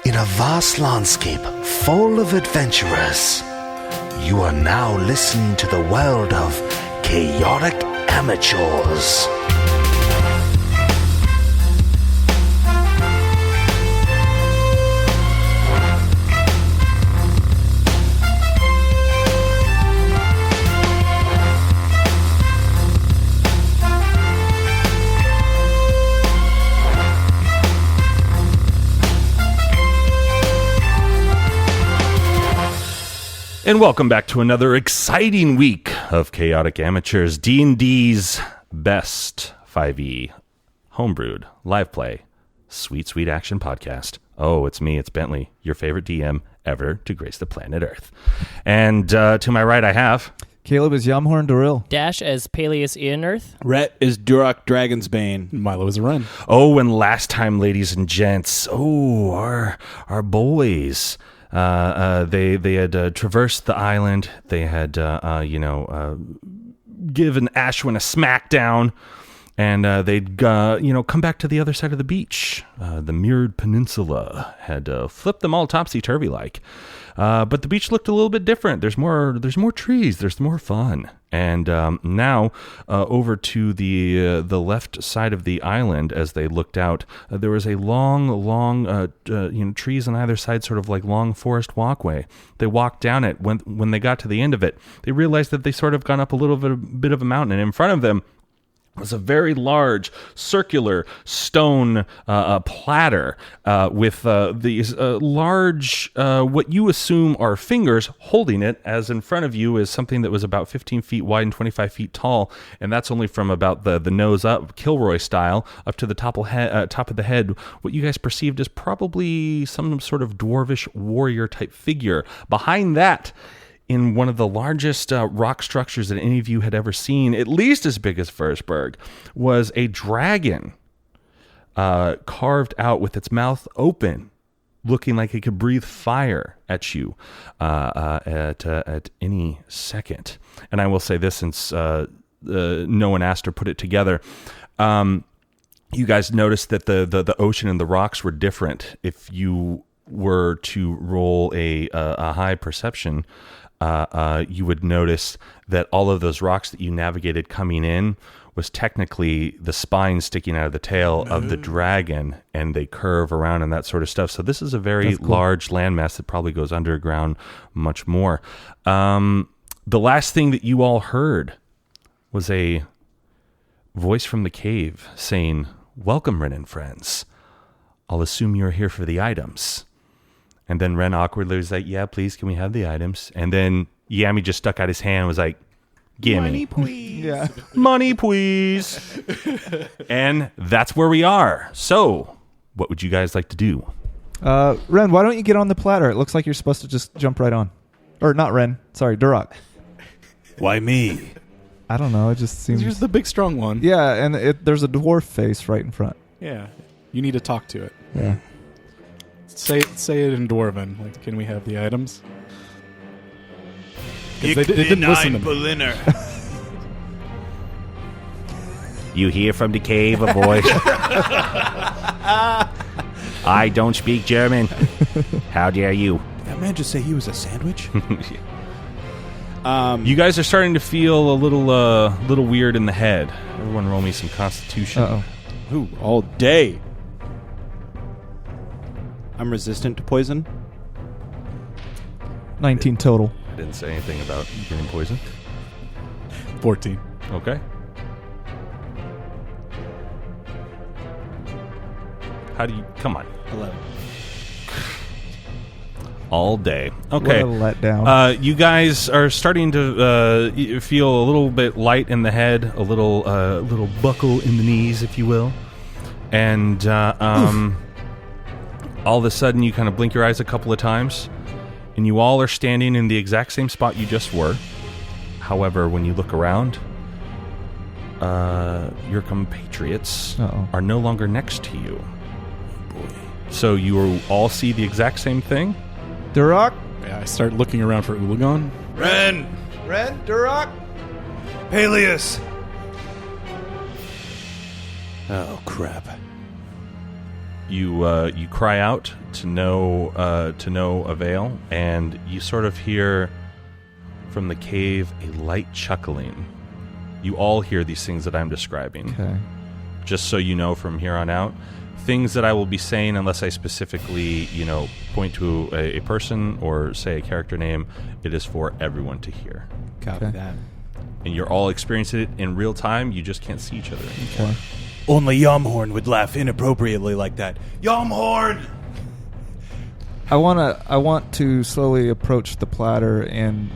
In a vast landscape full of adventurers, you are now listening to the world of chaotic amateurs. And welcome back to another exciting week of Chaotic Amateurs, D&D's best 5e homebrewed live play sweet action podcast. Oh, it's me, it's Bentley, your favorite DM ever to grace the planet Earth. And to my right I have... Caleb is Yamhorn Doril. Dash as Peleus Earth. Rhett is Duroc Dragonsbane. Milo is Ren. Oh, and last time, ladies and gents, our boys... They had traversed the island. They had, given Ashwin a smackdown, and they'd, come back to the other side of the beach. The Mirrored Peninsula had flipped them all topsy-turvy like. But the beach looked a little bit different. There's more trees. There's more fun. And now over to the left side of the island, as they looked out, there was a long, trees on either side, sort of like long forest walkway. They walked down it. When they got to the end of it, they realized that they sort of gone up a little bit of a mountain, and in front of them was a very large circular stone platter with these large, what you assume are fingers holding it, as in front of you is something that was about 15 feet wide and 25 feet tall, and that's only from about the nose up, Kilroy style, up to the top of the head, what you guys perceived as probably some sort of dwarvish warrior type figure. Behind that, in one of the largest rock structures that any of you had ever seen, at least as big as Fursberg, was a dragon carved out with its mouth open, looking like it could breathe fire at you at any second. And I will say this, since no one asked or put it together, you guys noticed that the ocean and the rocks were different. If you were to roll a high perception, you would notice that all of those rocks that you navigated coming in was technically the spine sticking out of the tail of the dragon, and they curve around and that sort of stuff. So this is a very large landmass that probably goes underground much more. The last thing that you all heard was a voice from the cave saying, "Welcome, Ren and friends. I'll assume you're here for the items." And then Ren awkwardly was like, "Yeah, please, can we have the items?" And then Yami just stuck out his hand and was like, "Gimme. Money, please." Yeah. Money, please. And that's where we are. So, what would you guys like to do? Ren, why don't you get on the platter? It looks like you're supposed to just jump right on. Or not Ren. Sorry, Duroc. Why me? I don't know. It just seems... Here's the big strong one. Yeah, and there's a dwarf face right in front. Yeah. You need to talk to it. Yeah. Say it in Dwarven. Like, can we have the items? They Ich didn't bin listen to ein me. Berliner. You hear from the cave a voice. I don't speak German. How dare you? Did that man just say he was a sandwich? You guys are starting to feel a little weird in the head. Everyone roll me some Constitution. Uh-oh. Ooh, all day. I'm resistant to poison. 19 total. I didn't say anything about getting poisoned. 14. Okay. How do you... Come on. 11. All day. Okay. What a letdown. You guys are starting to feel a little bit light in the head, a little buckle in the knees, if you will. And all of a sudden you kind of blink your eyes a couple of times, and you all are standing in the exact same spot you just were. However, when you look around, your compatriots are no longer next to you. Oh boy. So you all see the exact same thing? Duroc? Yeah, I start looking around for Ulagon. Ren! Duroc? Peleus! Oh, crap. You cry out to no avail, and you sort of hear from the cave a light chuckling. You all hear these things that I'm describing. Okay. Just so you know from here on out, things that I will be saying, unless I specifically, point to a person or say a character name, it is for everyone to hear. Copy that. And you're all experiencing it in real time. You just can't see each other anymore. Okay. Only Yomhorn would laugh inappropriately like that. Yomhorn! I want to slowly approach the platter and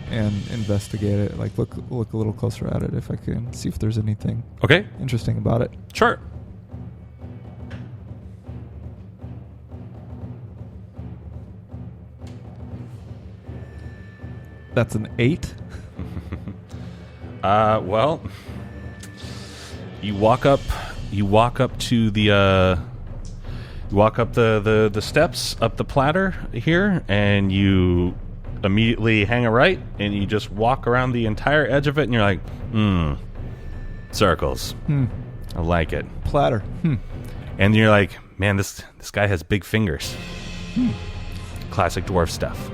investigate it. Like look a little closer at it if I can, see if there's anything Okay, interesting about it. sure. That's an 8. Well, you walk up to the the steps up the platter here, and you immediately hang a right, and you just walk around the entire edge of it, and you're like, circles. I like it. Platter. And you're like, man, this guy has big fingers. Classic dwarf stuff.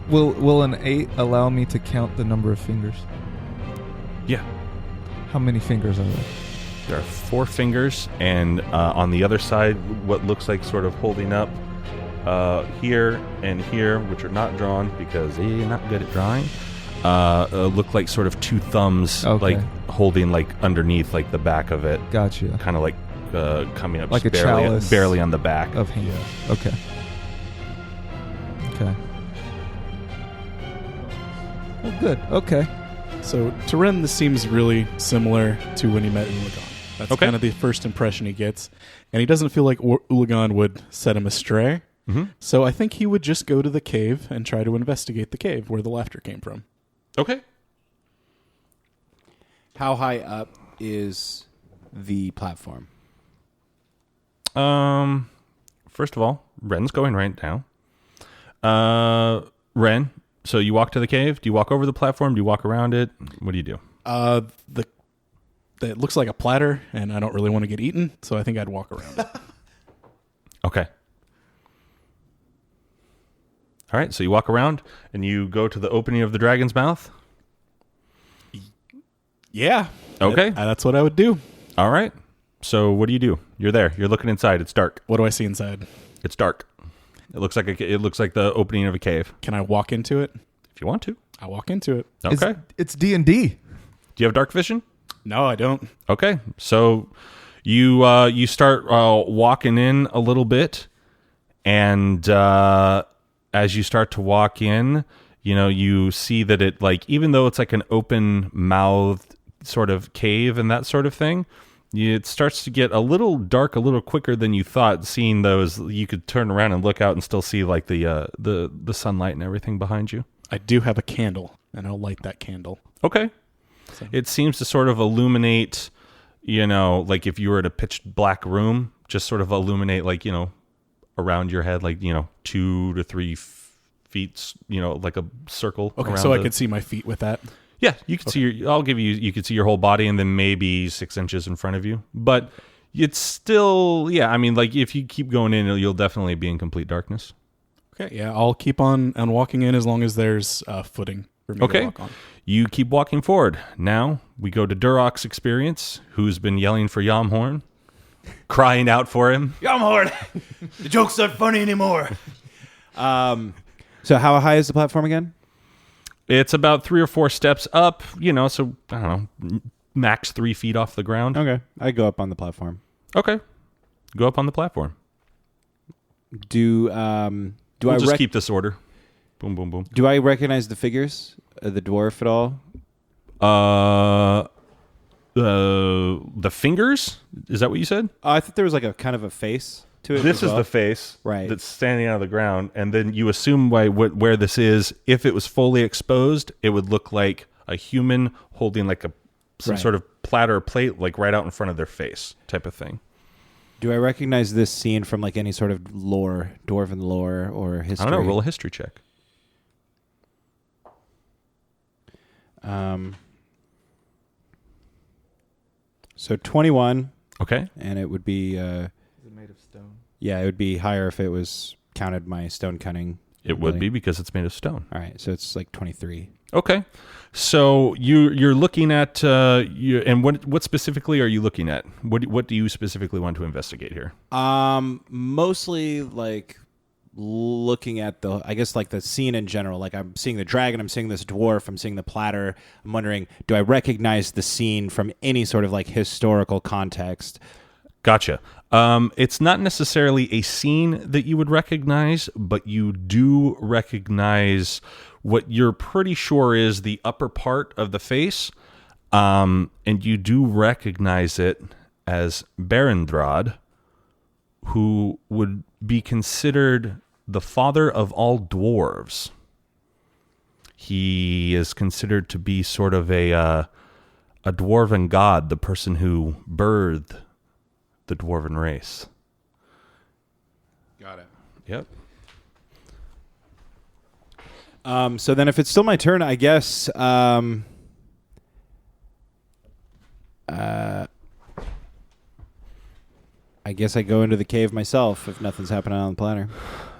Will an 8 allow me to count the number of fingers? Yeah. How many fingers are there? There are 4 fingers, and on the other side, what looks like sort of holding up here and here, which are not drawn because you're not good at drawing, look like sort of 2 thumbs, Okay. like holding like underneath like the back of it, Gotcha. kind of like coming up Like a just chalice barely on the back. Of hands. Okay. Well, good. Okay. So to Ren, this seems really similar to when he met Ulagan. That's Okay. kind of the first impression he gets. And he doesn't feel like Ulagan would set him astray. Mhm. So I think he would just go to the cave and try to investigate the cave where the laughter came from. Okay. How high up is the platform? First of all, Ren's going right now. Ren, so you walk to the cave. Do you walk over the platform? Do you walk around it? What do you do? It looks like a platter, and I don't really want to get eaten, so I think I'd walk around it. Okay. All right, so you walk around and you go to the opening of the dragon's mouth. Yeah. Okay. That's what I would do. All right. So what do? You're there. You're looking inside. It's dark. What do I see inside? It's dark. It looks like the opening of a cave. Can I walk into it? If you want to. I walk into it. Okay. It's D&D. Do you have dark vision? No, I don't. Okay. So you start walking in a little bit, and as you start to walk in, you see that it, like, even though it's like an open mouthed sort of cave and that sort of thing, it starts to get a little dark a little quicker than you thought. Seeing those, you could turn around and look out and still see like the sunlight and everything behind you. I do have a candle, and I'll light that candle. Okay. So. It seems to sort of illuminate, like if you were in a pitch black room, just sort of illuminate like, around your head, like, 2 to 3 feet, like a circle. Okay, around so I could see my feet with that. Yeah, you could see you could see your whole body and then maybe 6 inches in front of you. But it's still, I mean, like if you keep going in, you'll definitely be in complete darkness. Okay, yeah, I'll keep on walking in as long as there's footing for me to walk on. You keep walking forward. Now we go to Durok's experience, who's been yelling for Yomhorn, crying out for him. Yomhorn! The joke's not funny anymore. So how high is the platform again? It's about 3 or 4 steps up, so I don't know, max 3 feet off the ground. Okay. I go up on the platform. Okay. Go up on the platform. We'll We'll just keep this order. Boom, boom, boom. Do I recognize the figures of the dwarf at all? The fingers? Is that what you said? I thought there was like a kind of a face to it. This as is well. the face Right. that's standing out of the ground, and then you assume by where this is, if it was fully exposed, it would look like a human holding like some Right. sort of platter or plate, like right out in front of their face, type of thing. Do I recognize this scene from like any sort of lore, dwarven lore or history? I don't know. Roll a history check. So 21, Okay. and it would be made of stone. Yeah, it would be higher if it was counted my stone cunning. It would be because it's made of stone. All right, so it's like 23. Okay, so you're looking at and what specifically are you looking at? What do you specifically want to investigate here? Mostly like looking at the scene in general. Like I'm seeing the dragon, I'm seeing this dwarf, I'm seeing the platter. I'm wondering, do I recognize the scene from any sort of like historical context? Gotcha. It's not necessarily a scene that you would recognize, but you do recognize what you're pretty sure is the upper part of the face, and you do recognize it as Berendrad, who would be considered the father of all dwarves. He is considered to be sort of a dwarven god, the person who birthed the dwarven race. Got it. Yep. So then if it's still my turn, I guess I go into the cave myself if nothing's happening on the platter.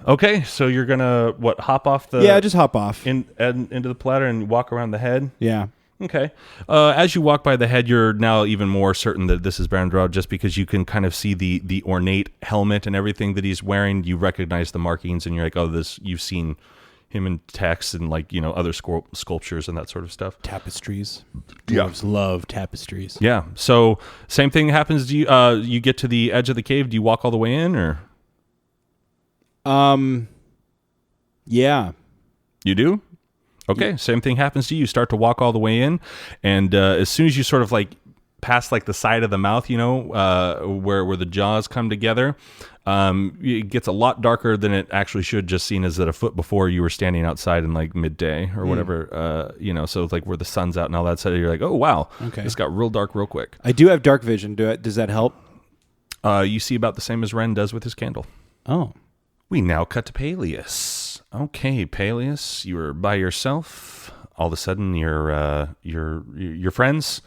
Okay, so you're gonna hop off the just hop off into the platter and walk around the head. Yeah. Okay. As you walk by the head, you're now even more certain that this is Berendrad, just because you can kind of see the ornate helmet and everything that he's wearing. You recognize the markings, and you're like, oh, this. You've seen him in texts and other sculptures and that sort of stuff. Tapestries. Yeah. Dwarves love tapestries. Yeah. So same thing happens to you. You get to the edge of the cave. Do you walk all the way in, or? Yeah. You do? Okay, same thing happens to you. You start to walk all the way in, and as soon as you sort of past the side of the mouth, where the jaws come together, it gets a lot darker than it actually should. Just seen as that a foot before you were standing outside in midday or whatever, so it's where the sun's out and all that stuff. You're like, oh wow, okay, this got real dark real quick. I do have dark vision. Does that help? You see about the same as Ren does with his candle. Oh. We now cut to Peleus. Okay, Peleus, you were by yourself. All of a sudden, your friends,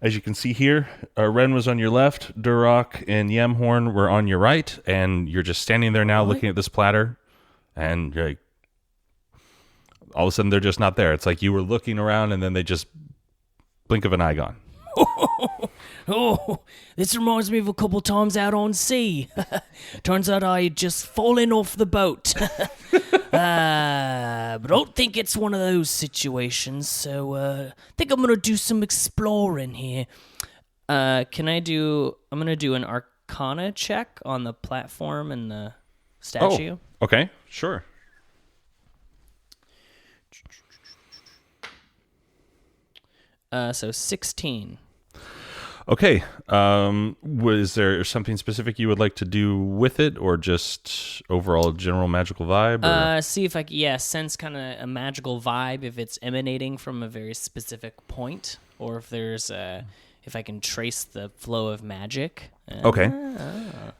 as you can see here, Ren was on your left, Duroc and Yemhorn were on your right, and you're just standing there now looking at this platter, and you're all of a sudden they're just not there. It's like you were looking around, and then they just blink of an eye gone. Oh, this reminds me of a couple times out on sea. Turns out I had just fallen off the boat. But I don't think it's one of those situations, so I think I'm going to do some exploring here. I'm going to do an Arcana check on the platform and the statue. Oh, okay, sure. So 16. Okay. Was there something specific you would like to do with it, or just overall general magical vibe? See if I can, sense kind of a magical vibe, if it's emanating from a very specific point, or if there's if I can trace the flow of magic. Okay.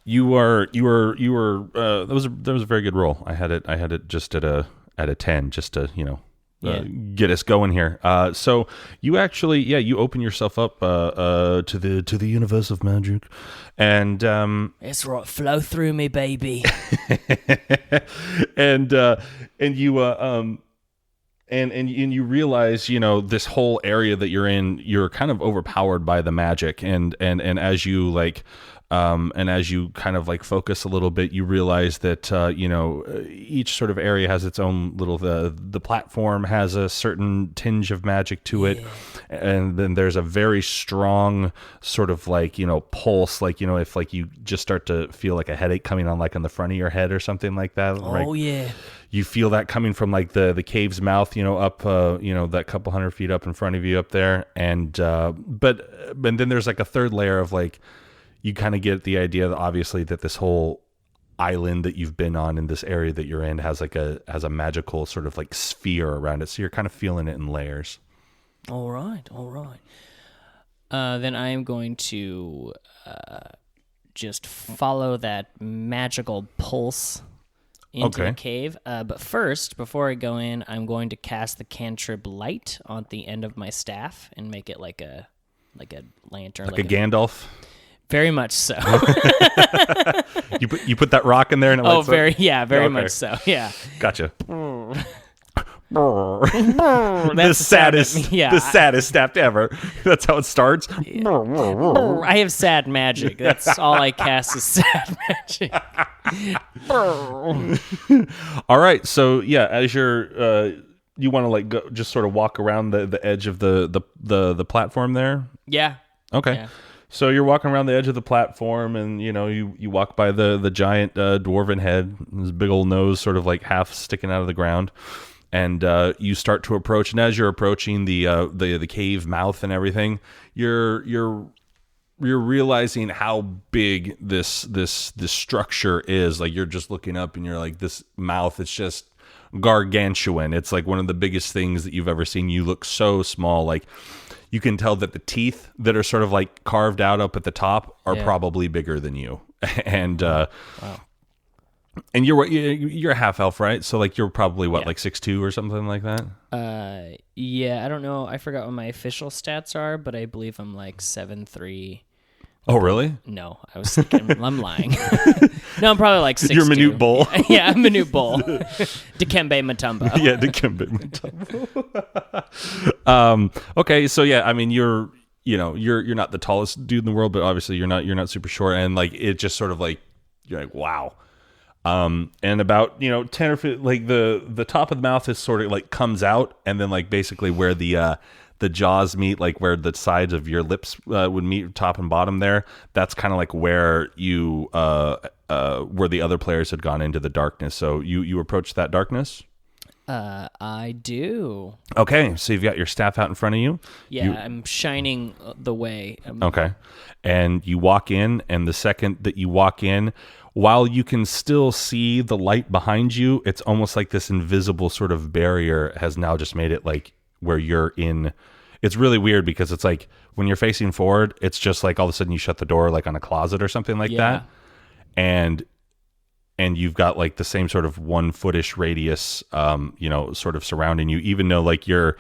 You were. That was a very good roll. I had it just at a 10, just to get us going here. So you actually, you open yourself up to the universe of magic, and it's right, flow through me, baby. and you realize, this whole area that you're in, you're kind of overpowered by the magic, and as you and as you kind of focus a little bit, you realize that each sort of area has its own little the platform has a certain tinge of magic to it, and then there's a very strong sort of pulse, if you just start to feel a headache coming on on the front of your head or something like that. Oh yeah. You feel that coming from the cave's mouth, up that couple hundred feet up in front of you up there, and but then there's a third layer of you kind of get the idea that obviously that this whole island that you've been on in this area that you're in has a magical sort of sphere around it. So you're kind of feeling it in layers. All right. Then I am going to just follow that magical pulse into the cave. But first, before I go in, I'm going to cast the cantrip light on the end of my staff and make it like a lantern. Like a Gandalf? Very much so. You put that rock in there and it lights up? very Okay. much so. Yeah. Gotcha. That's the the saddest step ever. That's how it starts. I have sad magic. That's all I cast is sad magic. All right, so yeah, as you're you want to like go just sort of walk around the edge of the platform there. Yeah. Okay. Yeah. So you're walking around the edge of the platform, and you walk by the giant dwarven head, his big old nose, sort of like half sticking out of the ground, and you start to approach. And as you're approaching the cave mouth and everything, you're realizing how big this structure is. Like, you're just looking up, and you're like, this mouth is just gargantuan. It's like one of the biggest things that you've ever seen. You look so small, like. You can tell that the teeth that are sort of like carved out up at the top are probably bigger than you, and wow. And you're a half elf, right? So like you're probably like 6'2" or something like that. Yeah, I don't know. I forgot what my official stats are, but I believe I'm like 7'3". Oh, really? No, I was thinking, I'm lying. No, I'm probably like 6'2". You're Manute Bull. Yeah, I'm Manute Bull. Dikembe Mutombo. Yeah, Dikembe Mutombo. Okay, so yeah, I mean, you're not the tallest dude in the world, but obviously you're not super short, and like it just sort of like you're like, wow. And about 10 or 15, like the top of the mouth is sort of like comes out, and then like basically where the jaws meet, like where the sides of your lips would meet, top and bottom there, that's kind of like where you where the other players had gone into the darkness. So you approach that darkness. I do. Okay, so you've got your staff out in front of you. Yeah, I'm shining the way. Okay, and you walk in, and the second that you walk in, while you can still see the light behind you, it's almost like this invisible sort of barrier has now just made it like where you're in. It's really weird because it's like when you're facing forward, it's just like all of a sudden you shut the door like on a closet or something like that. And you've got like the same sort of 1 foot-ish radius, sort of surrounding you, even though like your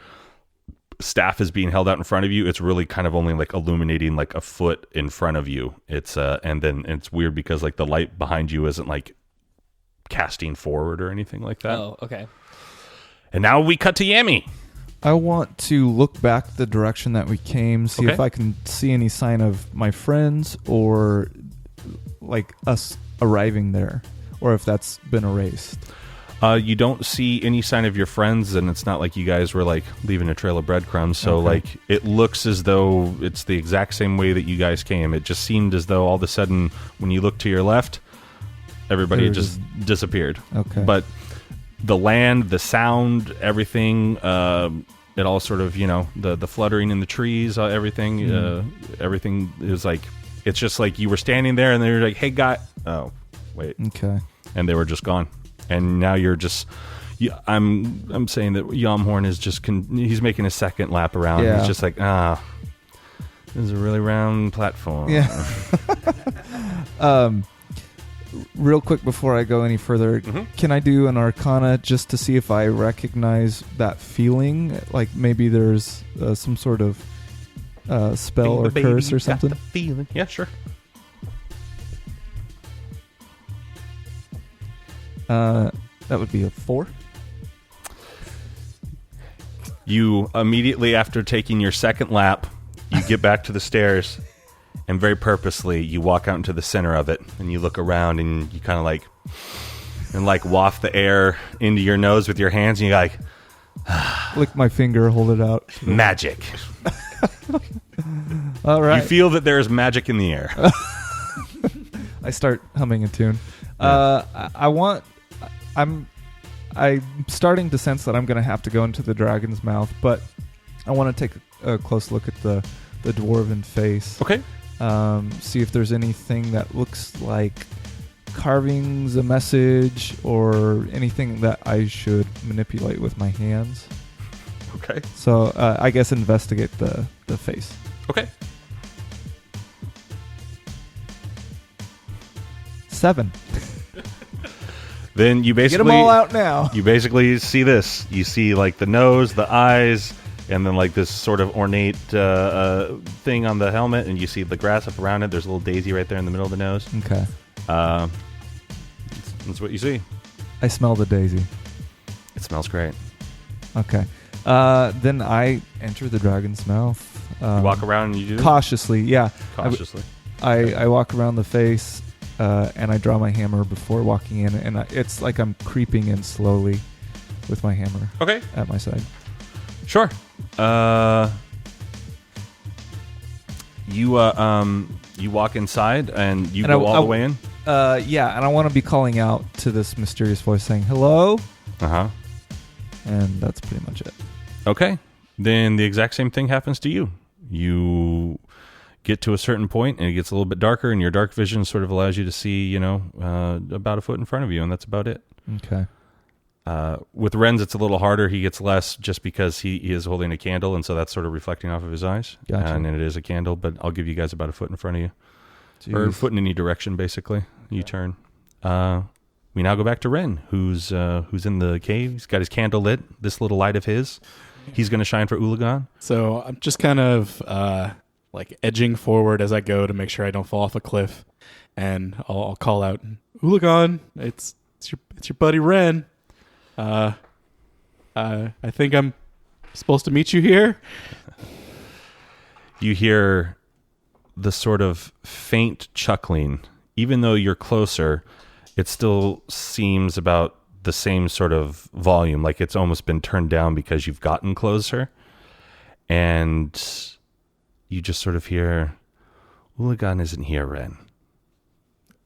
staff is being held out in front of you. It's really kind of only like illuminating like a foot in front of you. It's and then it's weird because like the light behind you isn't like casting forward or anything like that. Oh, okay. And now we cut to Yami. I want to look back the direction that we came, see if I can see any sign of my friends or like us arriving there, or if that's been erased. You don't see any sign of your friends, and it's not like you guys were like leaving a trail of breadcrumbs. So like it looks as though it's the exact same way that you guys came. It just seemed as though all of a sudden when you look to your left, everybody just disappeared. Okay. But the land, the sound, everything, it all sort of, the fluttering in the trees, everything, everything is like, it's just like you were standing there and they were like, hey, guy. Oh, wait. Okay. And they were just gone. And now you're just, I'm saying that Yamhorn is just, he's making a second lap around. Yeah. He's just like, this is a really round platform. Yeah. Real quick before I go any further, can I do an Arcana just to see if I recognize that feeling? Like maybe there's some sort of spell or curse or something? Got the feeling. Yeah, sure. That would be a 4. You immediately after taking your second lap, you get back to the stairs. And very purposely, you walk out into the center of it, and you look around, and you kind of like waft the air into your nose with your hands, and you're like, lick my finger, hold it out. Magic. All right. You feel that there is magic in the air. I start humming a tune. I'm starting to sense that I'm going to have to go into the dragon's mouth, but I want to take a close look at the dwarven face. Okay. See if there's anything that looks like carvings, a message, or anything that I should manipulate with my hands. Okay. So I guess investigate the face. Okay. 7. Then you basically get them all out now. You basically see this. You see like the nose, the eyes, and then like this sort of ornate thing on the helmet, and you see the grass up around it. There's a little daisy right there in the middle of the nose. Okay. That's what you see. I smell the daisy. It smells great. Okay. Then I enter the dragon's mouth. You walk around and you do cautiously. Yeah. cautiously. I walk around the face, and I draw my hammer before walking in, and it's like I'm creeping in slowly with my hammer Okay. at my side. Sure. You walk inside and you And go all the way in. Yeah, and I want to be calling out to this mysterious voice saying hello, Uh-huh. and that's pretty much it. Okay. Then the exact same thing happens to you. You get to a certain point and it gets a little bit darker, and your dark vision sort of allows you to see, about a foot in front of you, and that's about it. Okay. With Ren's, it's a little harder. He gets less just because he is holding a candle, and so that's sort of reflecting off of his eyes. Gotcha. And it is a candle, but I'll give you guys about a foot in front of you. Or a foot in any direction, basically. You turn. We now go back to Ren, who's in the cave. He's got his candle lit. This little light of his, he's going to shine for Ulagan. So I'm just kind of like edging forward as I go to make sure I don't fall off a cliff, and I'll call out, "Ulagan, it's your buddy Ren. I think I'm supposed to meet you here." You hear the sort of faint chuckling. Even though you're closer, it still seems about the same sort of volume, like it's almost been turned down because you've gotten closer. And you just sort of hear, "Ulagan isn't here, Ren."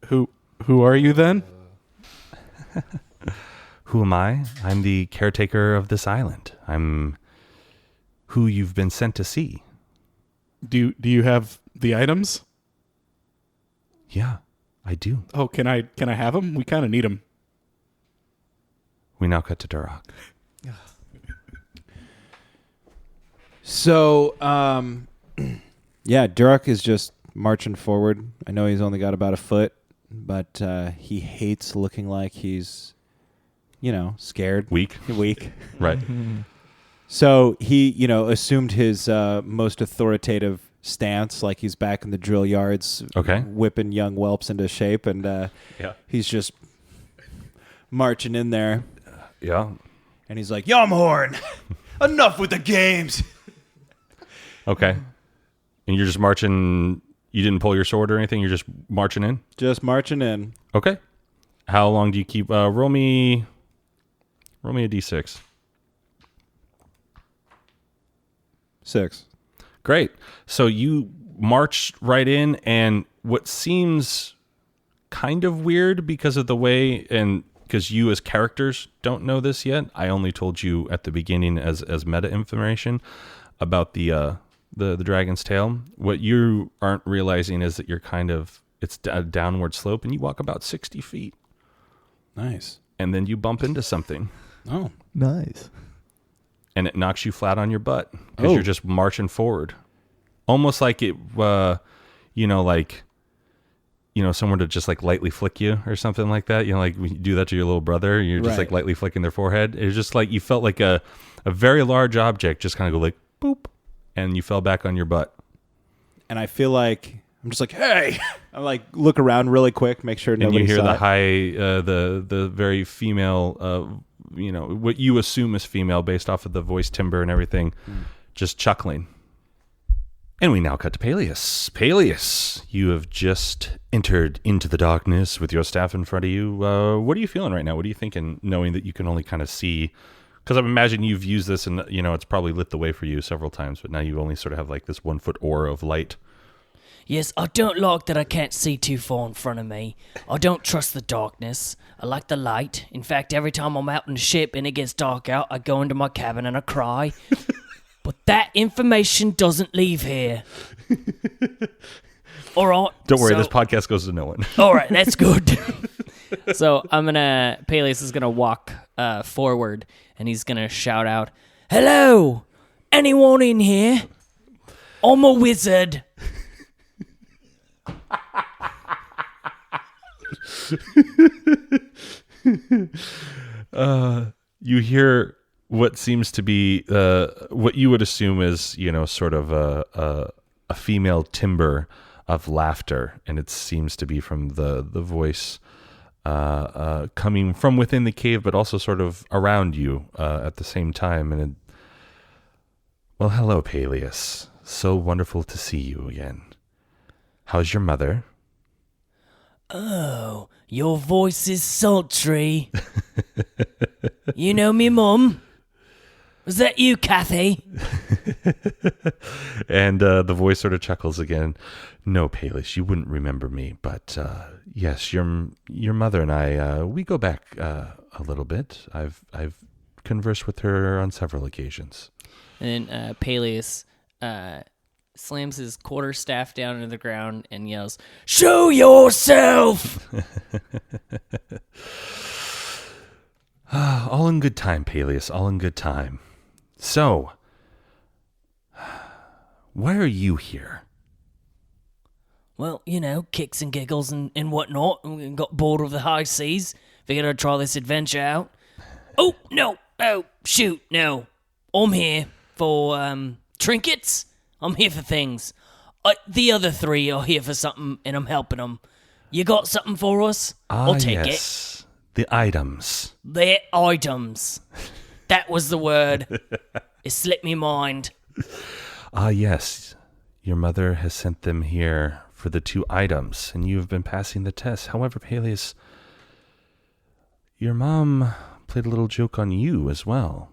Who are you then? Who am I? I'm the caretaker of this island. I'm who you've been sent to see. Do you have the items? Yeah, I do. Oh, can I have them? We kind of need them. We now cut to Duroc. So, yeah, Duroc is just marching forward. I know he's only got about a foot, but he hates looking like he's, scared. Weak. Right. So he, assumed his most authoritative stance, like he's back in the drill yards, Okay. whipping young whelps into shape, and he's just marching in there, Yeah. and he's like, "Yumhorn, enough with the games." Okay. And you're just marching. You didn't pull your sword or anything. You're just marching in. Just marching in. Okay. How long do you keep? Roll me a d6. 6. Great. So you march right in, and what seems kind of weird because of the way, and because you as characters don't know this yet, I only told you at the beginning as meta information about the dragon's tail. What you aren't realizing is that it's a downward slope, and you walk about 60 feet, Nice. and then you bump into something, Oh. Nice. and it knocks you flat on your butt because you're just marching forward. Almost like it, someone to just like lightly flick you or something like that. Like when you do that to your little brother, you're just like lightly flicking their forehead. It's just like you felt like a very large object just kind of go like boop, and you fell back on your butt. And I feel like I'm just like, "Hey!" I like look around really quick, make sure And nobody you hear saw the it. high, the very female, what you assume is female based off of the voice timbre and everything, just chuckling. And we now cut to Peleus. Peleus, you have just entered into the darkness with your staff in front of you. What are you feeling right now? What are you thinking, knowing that you can only kind of see? Because I imagine you've used this and, it's probably lit the way for you several times, but now you only sort of have like this 1 foot aura of light. Yes, I don't like that I can't see too far in front of me. I don't trust the darkness. I like the light. In fact, every time I'm out in the ship and it gets dark out, I go into my cabin and I cry. But that information doesn't leave here. All right. Don't worry, so- this podcast goes to no one. All right, that's good. So Peleus is gonna walk forward, and he's gonna shout out, "Hello, anyone in here? I'm a wizard." You hear what seems to be what you would assume is, sort of a female timbre of laughter, and it seems to be from the voice coming from within the cave, but also sort of around you at the same time. And well, hello, Peleus. So wonderful to see you again. How's your mother? Oh, your voice is sultry. You know me, Mum? Was that you, Kathy? And the voice sort of chuckles again. No, Peleus, you wouldn't remember me, but yes, your mother and I, we go back a little bit. I've conversed with her on several occasions. And then Peleus slams his quarterstaff down into the ground and yells, "Show yourself!" All in good time, Peleus, all in good time. So, why are you here? Well, kicks and giggles and whatnot. We got bored of the high seas. Figured I'd try this adventure out. Oh, no. Oh, shoot, no. I'm here for trinkets. I'm here for things. The other three are here for something, and I'm helping them. You got something for us? I'll take it. The items. The items. That was the word. It slipped me mind. Yes. Your mother has sent them here for the 2 items, and you have been passing the test. However, Peleus, your mom played a little joke on you as well,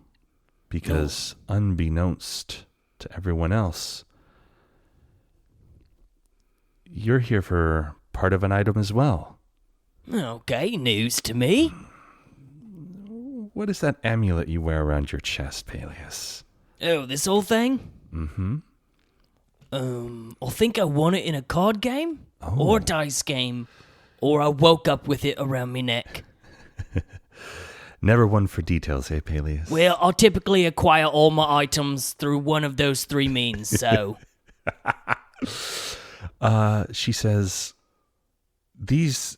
because unbeknownst to everyone else, you're here for part of an item as well. Okay, news to me. What is that amulet you wear around your chest, Peleus? Oh, this whole thing? Mm-hmm. I think I won it in a card game, or a dice game, or I woke up with it around my neck. Never one for details, eh, Peleus? Well, I'll typically acquire all my items through one of those 3 means, so... She says, these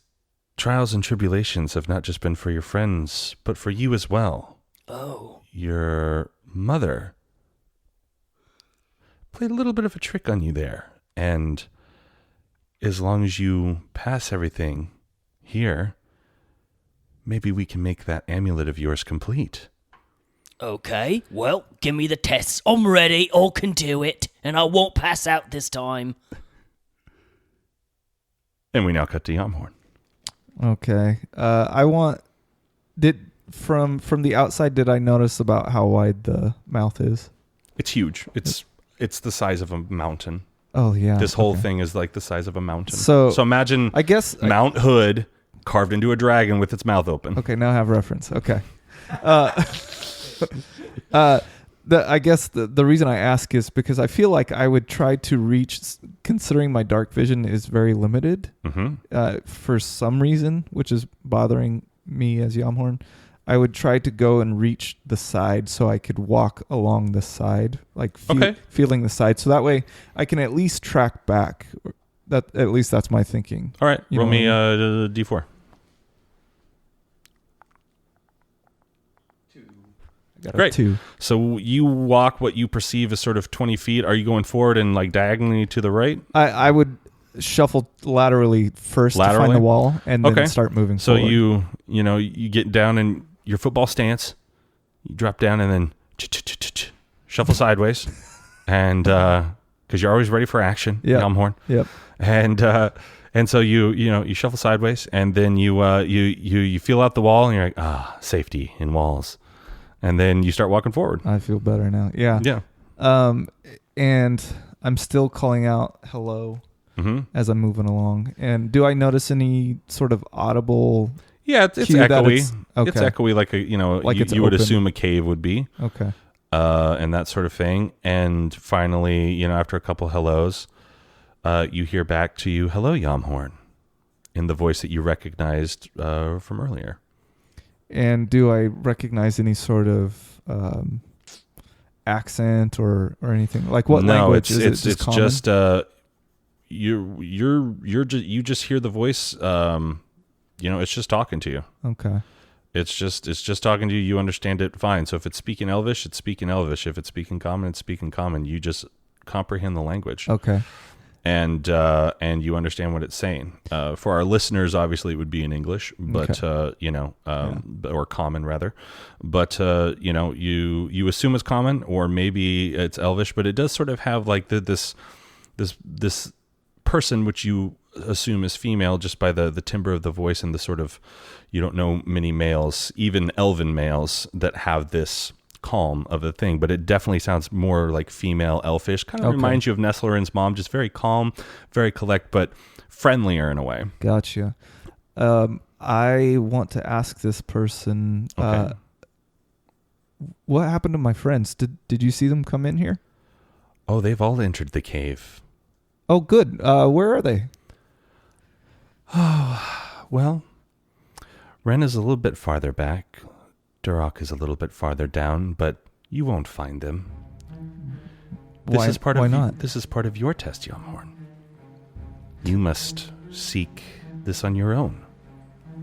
trials and tribulations have not just been for your friends, but for you as well. Oh. Your mother played a little bit of a trick on you there. And as long as you pass everything here, maybe we can make that amulet of yours complete. Okay, well, give me the tests. I'm ready. I can do it. And I won't pass out this time. And we now cut to Yamhorn. Okay. From the outside, did I notice about how wide the mouth is? It's huge. It's the size of a mountain. Oh, yeah. This whole thing is like the size of a mountain. So imagine I guess Mount Hood carved into a dragon with its mouth open. Okay, now I have reference. Okay. I guess the reason I ask is because I feel like I would try to reach, considering my dark vision is very limited for some reason, which is bothering me as Yamhorn. I would try to go and reach the side so I could walk along the side, like feeling the side. So that way I can at least track back. At least that's my thinking. All right, roll me a D4. Great. 2. So you walk what you perceive as sort of 20 feet. Are you going forward and like diagonally to the right? I would shuffle laterally first to find the wall and then start moving so forward. So you get down in your football stance, you drop down and then shuffle sideways, and because you're always ready for action, Elmhorn. Yep. And so you shuffle sideways, and then you feel out the wall, and you're like, safety in walls. And then you start walking forward. I feel better now. Yeah. Yeah. And I'm still calling out hello as I'm moving along. And do I notice any sort of audible? Yeah, it's echoey. It's echoey, like you would assume a cave would be. Okay. And that sort of thing. And finally, after a couple hellos, you hear back to you, "Hello, Yamhorn," in the voice that you recognized from earlier. And do I recognize any sort of accent or anything? Like what language is it? It's common? Just you just hear the voice. It's just talking to you. Okay. It's just talking to you. You understand it fine. So if it's speaking Elvish, it's speaking Elvish. If it's speaking Common, it's speaking Common. You just comprehend the language. Okay. And you understand what it's saying. For our listeners, obviously it would be in English, but or Common rather. But you assume it's Common, or maybe it's Elvish. But it does sort of have like this person, which you assume is female, just by the timbre of the voice and the sort of, you don't know many males, even elven males, that have this calm of a thing, but it definitely sounds more like female elfish. Kind of reminds you of Nestlerin's mom, just very calm, very collect, but friendlier in a way. Gotcha. I want to ask this person, what happened to my friends? Did you see them come in here? Oh, they've all entered the cave. Oh, good. Where are they? Oh, well, Ren is a little bit farther back. Duroc is a little bit farther down, but you won't find them. Why not? This is part of your test, Yamhorn. You must seek this on your own.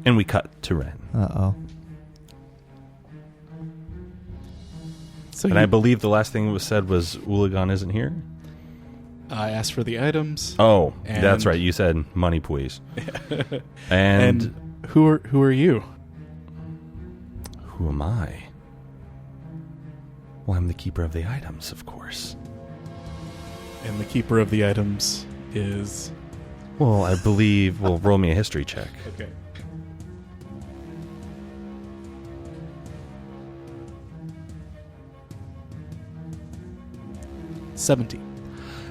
And we cut to Ren. Uh-oh. And I believe the last thing that was said was Ulagan isn't here? I asked for the items. Oh, that's right. You said money, please. and who are you? Who am I? Well, I'm the keeper of the items, of course. And the keeper of the items is... Well, I believe... Well, roll me a history check. Okay. $70.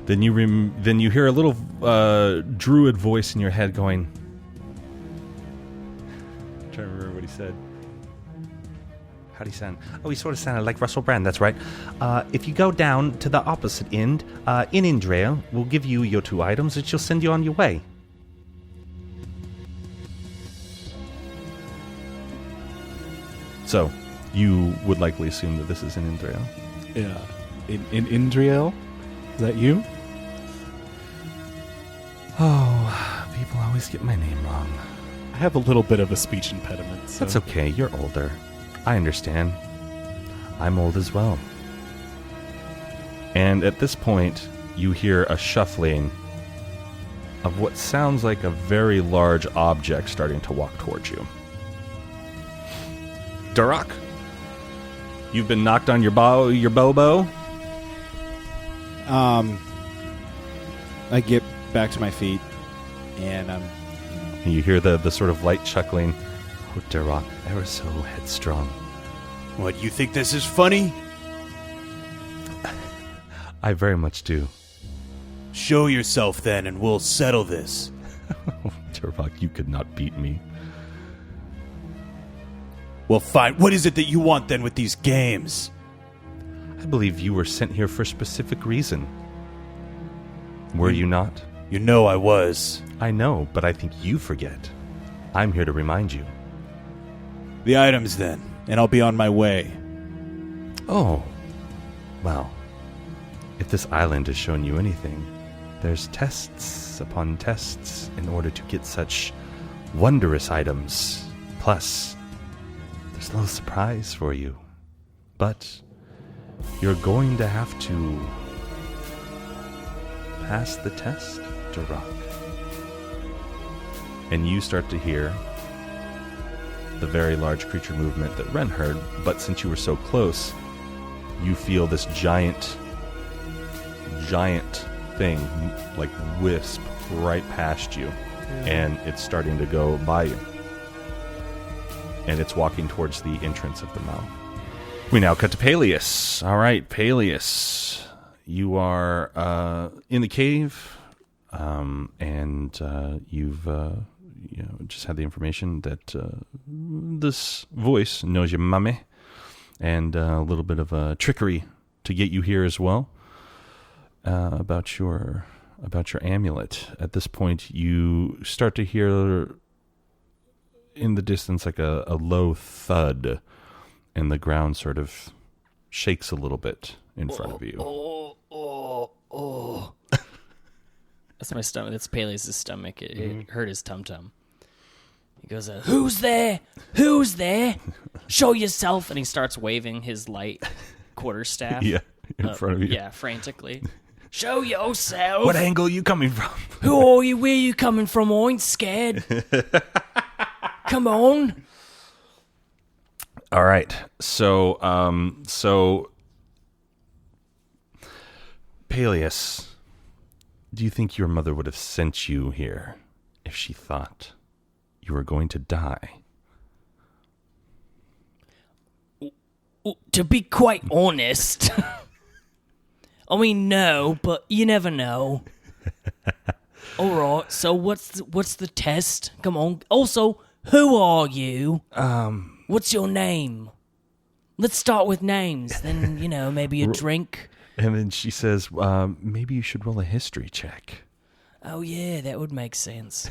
Then you hear a little druid voice in your head going... I'm trying to remember what he said. How'd he sound? Oh, he sort of sounded like Russell Brand, that's right. If you go down to the opposite end, in Indrail, we'll give you your 2 items and she'll send you on your way. So, you would likely assume that this is in Indrail. Yeah. In Indriel? Is that you? Oh, people always get my name wrong. I have a little bit of a speech impediment. So. That's okay, you're older. I understand. I'm old as well. And at this point, you hear a shuffling of what sounds like a very large object starting to walk towards you. Duroc, you've been knocked on your bobo. I get back to my feet, and You hear the sort of light chuckling. Oh, Duroc, ever so headstrong. What, you think this is funny? I very much do. Show yourself then, and we'll settle this. Oh, Duroc, you could not beat me. Well, fine. What is it that you want then with these games? I believe you were sent here for a specific reason. Were you not? You know I was. I know, but I think you forget. I'm here to remind you. The items then, and I'll be on my way. Oh, well, if this island has shown you anything, there's tests upon tests in order to get such wondrous items. Plus, there's a little surprise for you. But you're going to have to pass the test, Duroc. And you start to hear the very large creature movement that Ren heard, but since you were so close, you feel this giant thing like wisp right past you, and it's starting to go by you. And it's walking towards the entrance of the mouth. We now cut to Peleus. All right, Peleus, you are in the cave, and you've just had the information that this voice knows your mummy, and a little bit of trickery to get you here as well. About your amulet. At this point, you start to hear in the distance like a low thud, and the ground sort of shakes a little bit in front of you. That's my stomach. That's Peleus' stomach. It hurt his tum-tum. He goes, "Who's there? Who's there? Show yourself!" And he starts waving his light quarterstaff. Yeah, in front of you. Yeah, frantically. Show yourself. What angle are you coming from? Who are you? Where are you coming from? I ain't scared. Come on. All right. So Peleus, do you think your mother would have sent you here if she thought you were going to die? To be quite honest, I mean, no, but you never know. All right, so what's the test? Come on. Also, who are you? What's your name? Let's start with names, then, maybe a drink. And then she says, maybe you should roll a history check. Oh, yeah, that would make sense.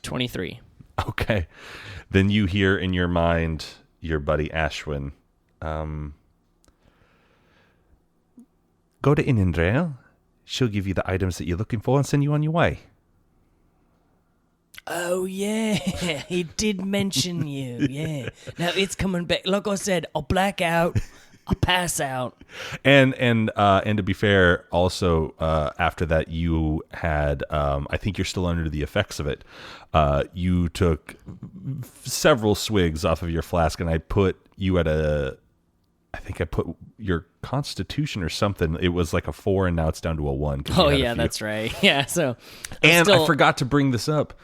23. Okay. Then you hear in your mind your buddy Ashwin. Go to Inindrel. She'll give you the items that you're looking for and send you on your way. Oh, yeah. He did mention you. Yeah. Now it's coming back. Like I said, I'll black out. I'll pass out. And to be fair, also after that, you had I think you're still under the effects of it. You took several swigs off of your flask, and I put you at I think I put your constitution or something. It was like a 4, and now it's down to a 1. Oh yeah, that's right. Yeah. So, I forgot to bring this up.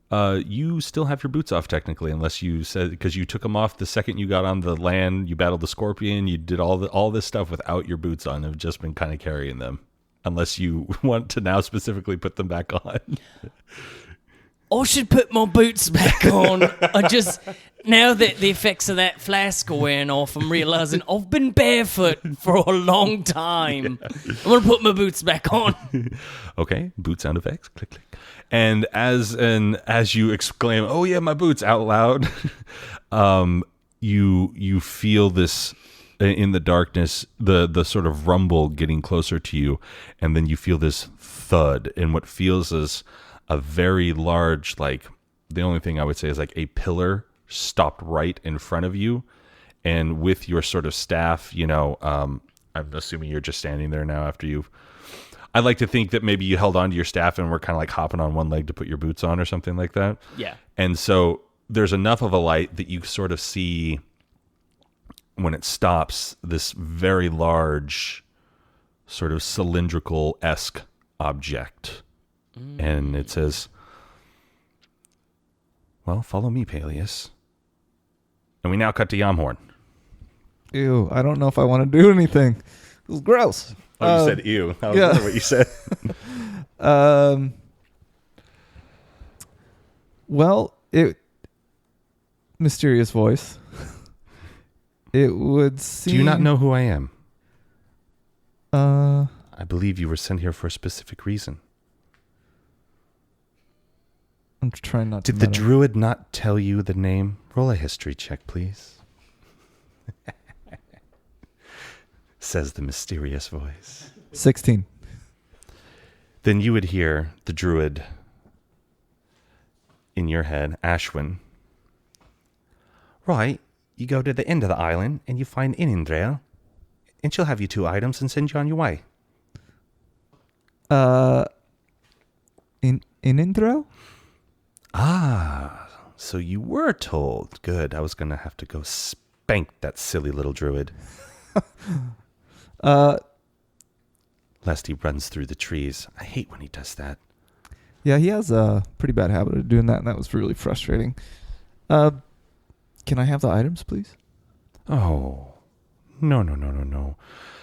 You still have your boots off technically, unless you said, because you took them off the second you got on the land. You battled the scorpion. You did all this stuff without your boots on. Have just been kind of carrying them, unless you want to now specifically put them back on. I should put my boots back on. Now that the effects of that flask are wearing off, I'm realizing I've been barefoot for a long time. I'm going to put my boots back on. Okay, boot sound effects, click, click. And as you exclaim, "Oh yeah, my boots," out loud, you feel this in the darkness, the sort of rumble getting closer to you, and then you feel this thud in what feels as a very large, like, the only thing I would say is like a pillar stopped right in front of you, and with your sort of staff, I'm assuming you're just standing there now after you've. I'd like to think that maybe you held on to your staff and were kind of like hopping on one leg to put your boots on or something like that. Yeah. And so there's enough of a light that you sort of see when it stops this very large sort of cylindrical-esque object. And it says, "Well, follow me, Peleus." And we now cut to Yamhorn. Ew, I don't know if I want to do anything. It was gross. Oh, you said ew. I was yeah. wondering what you said. Well, mysterious voice. It would seem. Do you not know who I am? I I believe you were sent here for a specific reason. I'm trying not to. Did the druid not tell you the name? Roll a history check, please. Says the mysterious voice. 16. Then you would hear the druid in your head, Ashwin. Right, you go to the end of the island and you find Inindrel, and she'll have you 2 items and send you on your way. In Inindrel? Ah, so you were told. Good. I was going to have to go spank that silly little druid. Lest he runs through the trees. I hate when he does that. Yeah, he has a pretty bad habit of doing that, and that was really frustrating. Can I have the items, please? Oh, no.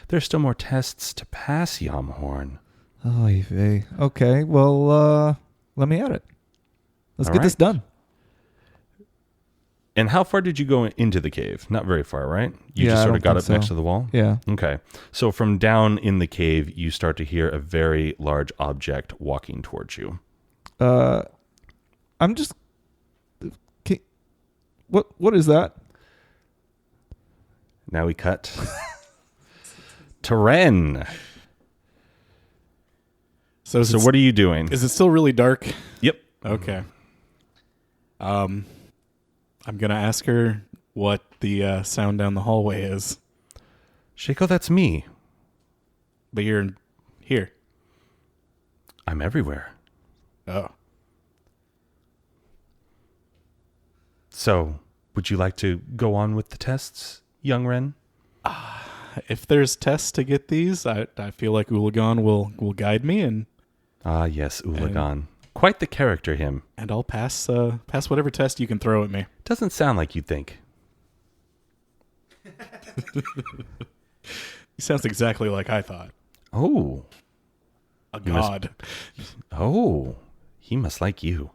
There's still more tests to pass, Yamhorn. Oh, vey. Okay, well, let me at it. Let's get this done. And how far did you go into the cave? Not very far, right? You just I sort of don't got up think next so. to the wall? Yeah. Okay. So from down in the cave, you start to hear a very large object walking towards you. I'm just... What is that? Now we cut to Ren. So what are you doing? Is it still really dark? Yep. Okay. I'm gonna ask her what the sound down the hallway is. Shaco, that's me. But you're here. I'm everywhere. Oh. So, would you like to go on with the tests, young Ren? If there's tests to get these, I feel like Ulagon will guide me and Ah, yes, Ulagon. Quite the character, him. I'll pass whatever test you can throw at me. Doesn't sound like you think. He sounds exactly like I thought. Oh. A god. Oh. He must like you.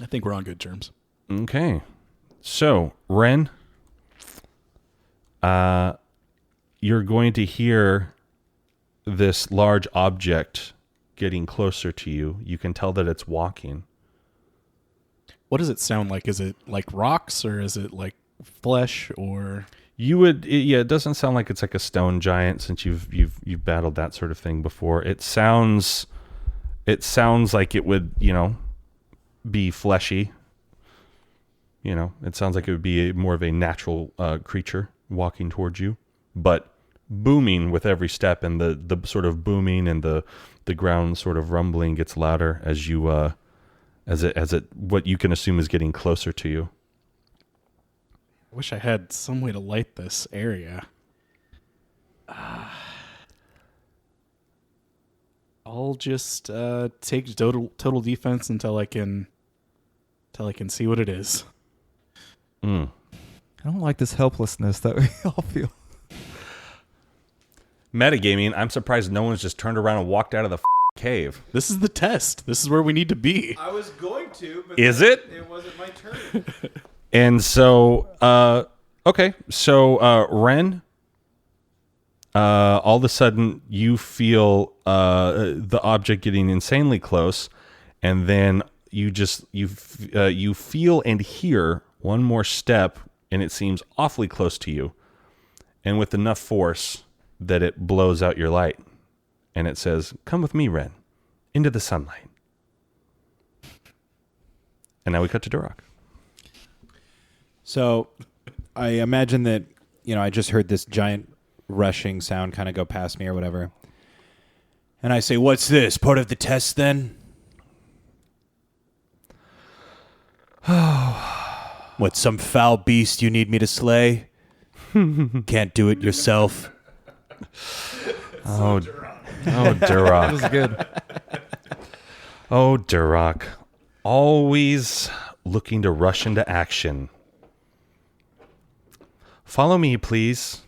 I think we're on good terms. Okay. So, Ren, you're going to hear this large object getting closer to you. You can tell that it's walking. What does it sound like? Is it like rocks or is it like flesh or? It doesn't sound like it's like a stone giant since you've battled that sort of thing before. It sounds like it would, be fleshy. It sounds like it would be more of a natural creature walking towards you, but booming with every step, and the sort of booming and the ground sort of rumbling gets louder as you as it what you can assume is getting closer to you. I wish I had some way to light this area. I'll just take total defense until I can see what it is. I don't like this helplessness that we all feel. Metagaming, I'm surprised no one's just turned around and walked out of the cave. This is the test. This is where we need to be. I was going to, but Is it? It wasn't my turn. And so, okay. So, Ren, all of a sudden you feel the object getting insanely close, and then you feel and hear one more step, and it seems awfully close to you, and with enough force that it blows out your light, and it says, "Come with me, Ren, into the sunlight." And now we cut to Duroc. So I imagine that, I just heard this giant rushing sound kind of go past me or whatever. And I say, "What's this? Part of the test then?" What, some foul beast you need me to slay? Can't do it yourself. Oh, Duroc. That was good. Oh, Duroc. Always looking to rush into action. Follow me, please.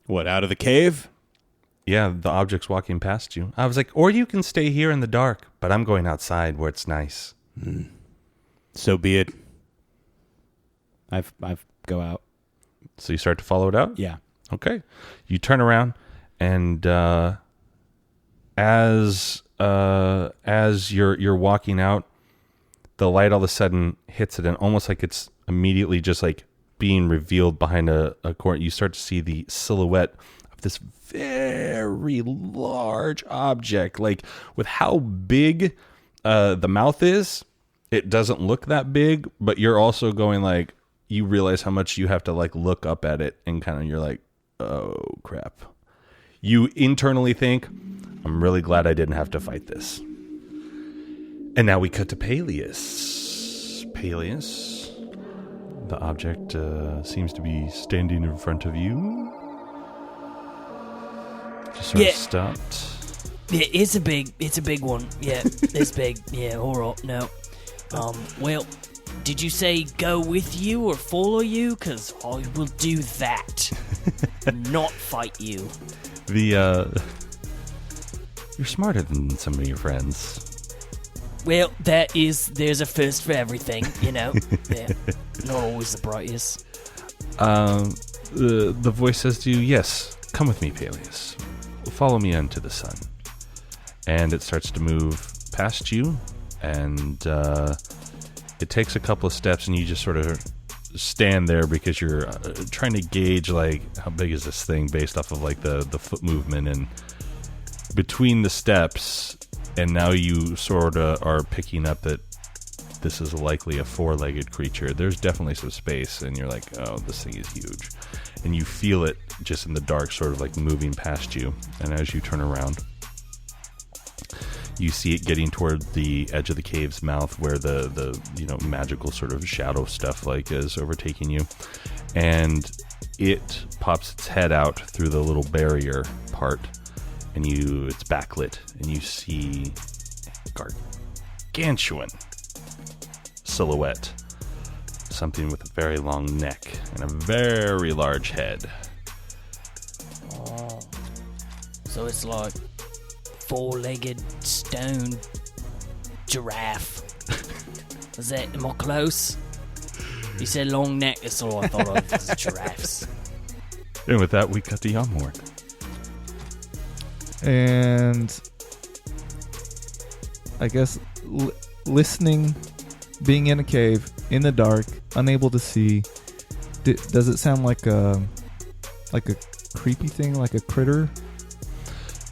What, out of the cave? Yeah, the object's walking past you. I was like, or you can stay here in the dark, but I'm going outside where it's nice. So be it. I've go out. So you start to follow it out? Yeah. Okay. You turn around, and as you're walking out, the light all of a sudden hits it, and almost like it's immediately just like being revealed behind a corner. You start to see the silhouette of this very large object. Like, with how big the mouth is, it doesn't look that big, but you're also going like, you realize how much you have to like look up at it, and kind of you're like, oh crap. You internally think, I'm really glad I didn't have to fight this. And now we cut to Peleus. Peleus, the object seems to be standing in front of you. Just sort of stopped. Yeah, it's a big one. Yeah, it's big. Yeah, alright, no. Well, did you say go with you or follow you? Because I will do that. Not fight you. You're smarter than some of your friends. Well, there's a first for everything, Yeah, not always the brightest. The voice says to you, yes, come with me, Peleus. Follow me into the sun. And it starts to move past you, and it takes a couple of steps, and you just sort of stand there because you're trying to gauge like how big is this thing based off of like the foot movement and between the steps, and now you sort of are picking up that this is likely a four-legged creature. There's definitely some space, and you're like, oh, this thing is huge, and you feel it just in the dark, sort of like moving past you. And as you turn around, you see it getting toward the edge of the cave's mouth where the magical sort of shadow stuff like is overtaking you, and it pops its head out through the little barrier part, and it's backlit, and you see gargantuan silhouette, something with a very long neck and a very large head. Oh, so it's like four-legged stone giraffe. Am I close? You said long neck, that's all I thought of as giraffes. And with that, we cut to Yamhorn. And I guess listening, being in a cave, in the dark, unable to see, does it sound like a creepy thing, like a critter?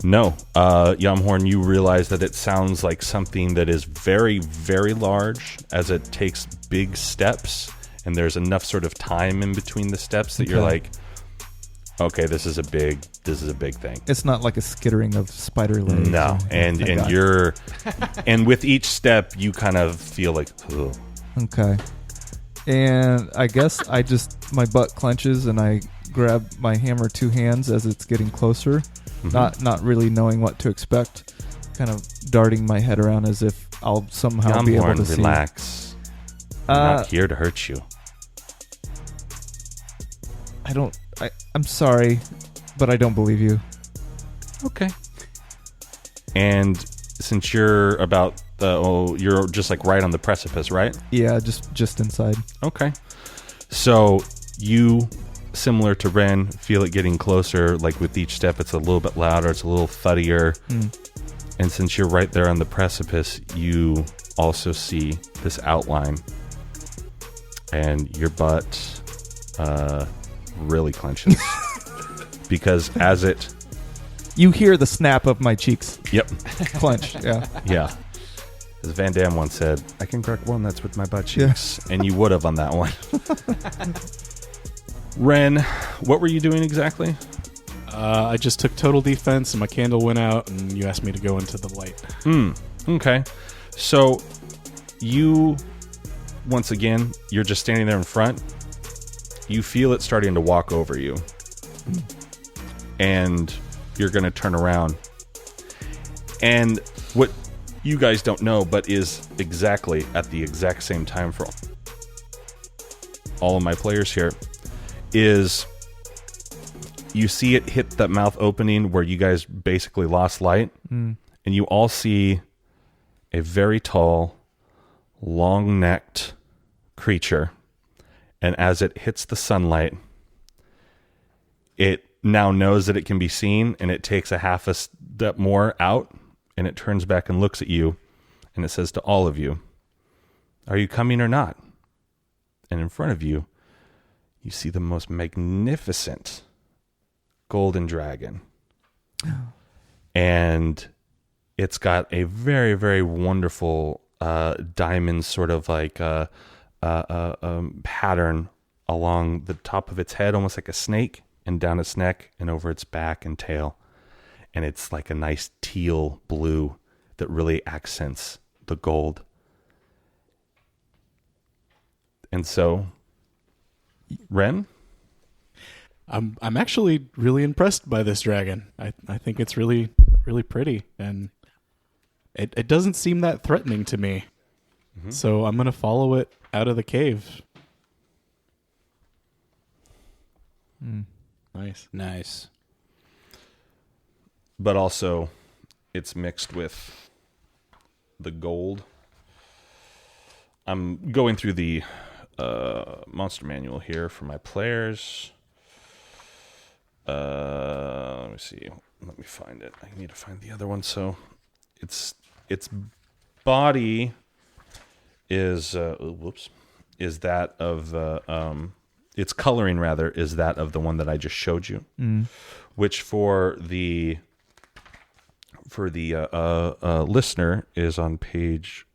No. Yamhorn, you realize that it sounds like something that is very, very large as it takes big steps, and there's enough sort of time in between the steps that you're like, okay, this is a big thing. It's not like a skittering of spider legs. No, and you're and with each step you kind of feel like, ugh. Okay. And I guess my butt clenches and I grab my hammer two hands as it's getting closer, not really knowing what to expect, kind of darting my head around as if I'll somehow be able to see. Relax. I'm not here to hurt you. I'm sorry, but I don't believe you. Okay. And since you're about you're just like right on the precipice, right? Yeah, just inside. Okay. So you, similar to Ren, feel it getting closer. Like with each step, it's a little bit louder. It's a little thuddier. And since you're right there on the precipice, you also see this outline. And your butt really clenches. Because as it... You hear the snap of my cheeks. Yep. Clench, yeah. Yeah. As Van Damme once said, I can crack one that's with my butt cheeks. Yeah. And you would have on that one. Ren, what were you doing exactly? I just took total defense and my candle went out and you asked me to go into the light. Okay. So you, once again, you're just standing there in front. You feel it starting to walk over you. And you're going to turn around. And what you guys don't know, but is exactly at the exact same time for all of my players here, is you see it hit that mouth opening where you guys basically lost light, and you all see a very tall, long-necked creature, and as it hits the sunlight, it now knows that it can be seen, and it takes a half a step more out, and it turns back and looks at you, and it says to all of you, "Are you coming or not?" And in front of you, you see the most magnificent golden dragon. And it's got a very, very wonderful diamond sort of like pattern along the top of its head, almost like a snake, and down its neck and over its back and tail. And it's like a nice teal blue that really accents the gold. And so, Ren? I'm actually really impressed by this dragon. I think it's really, really pretty, and it doesn't seem that threatening to me. So I'm going to follow it out of the cave. Nice. But also, it's mixed with the gold. I'm going through the monster manual here for my players. Let me see. Let me find it. I need to find the other one. So, its body is is that of its coloring rather is that of the one that I just showed you, which for the listener is on page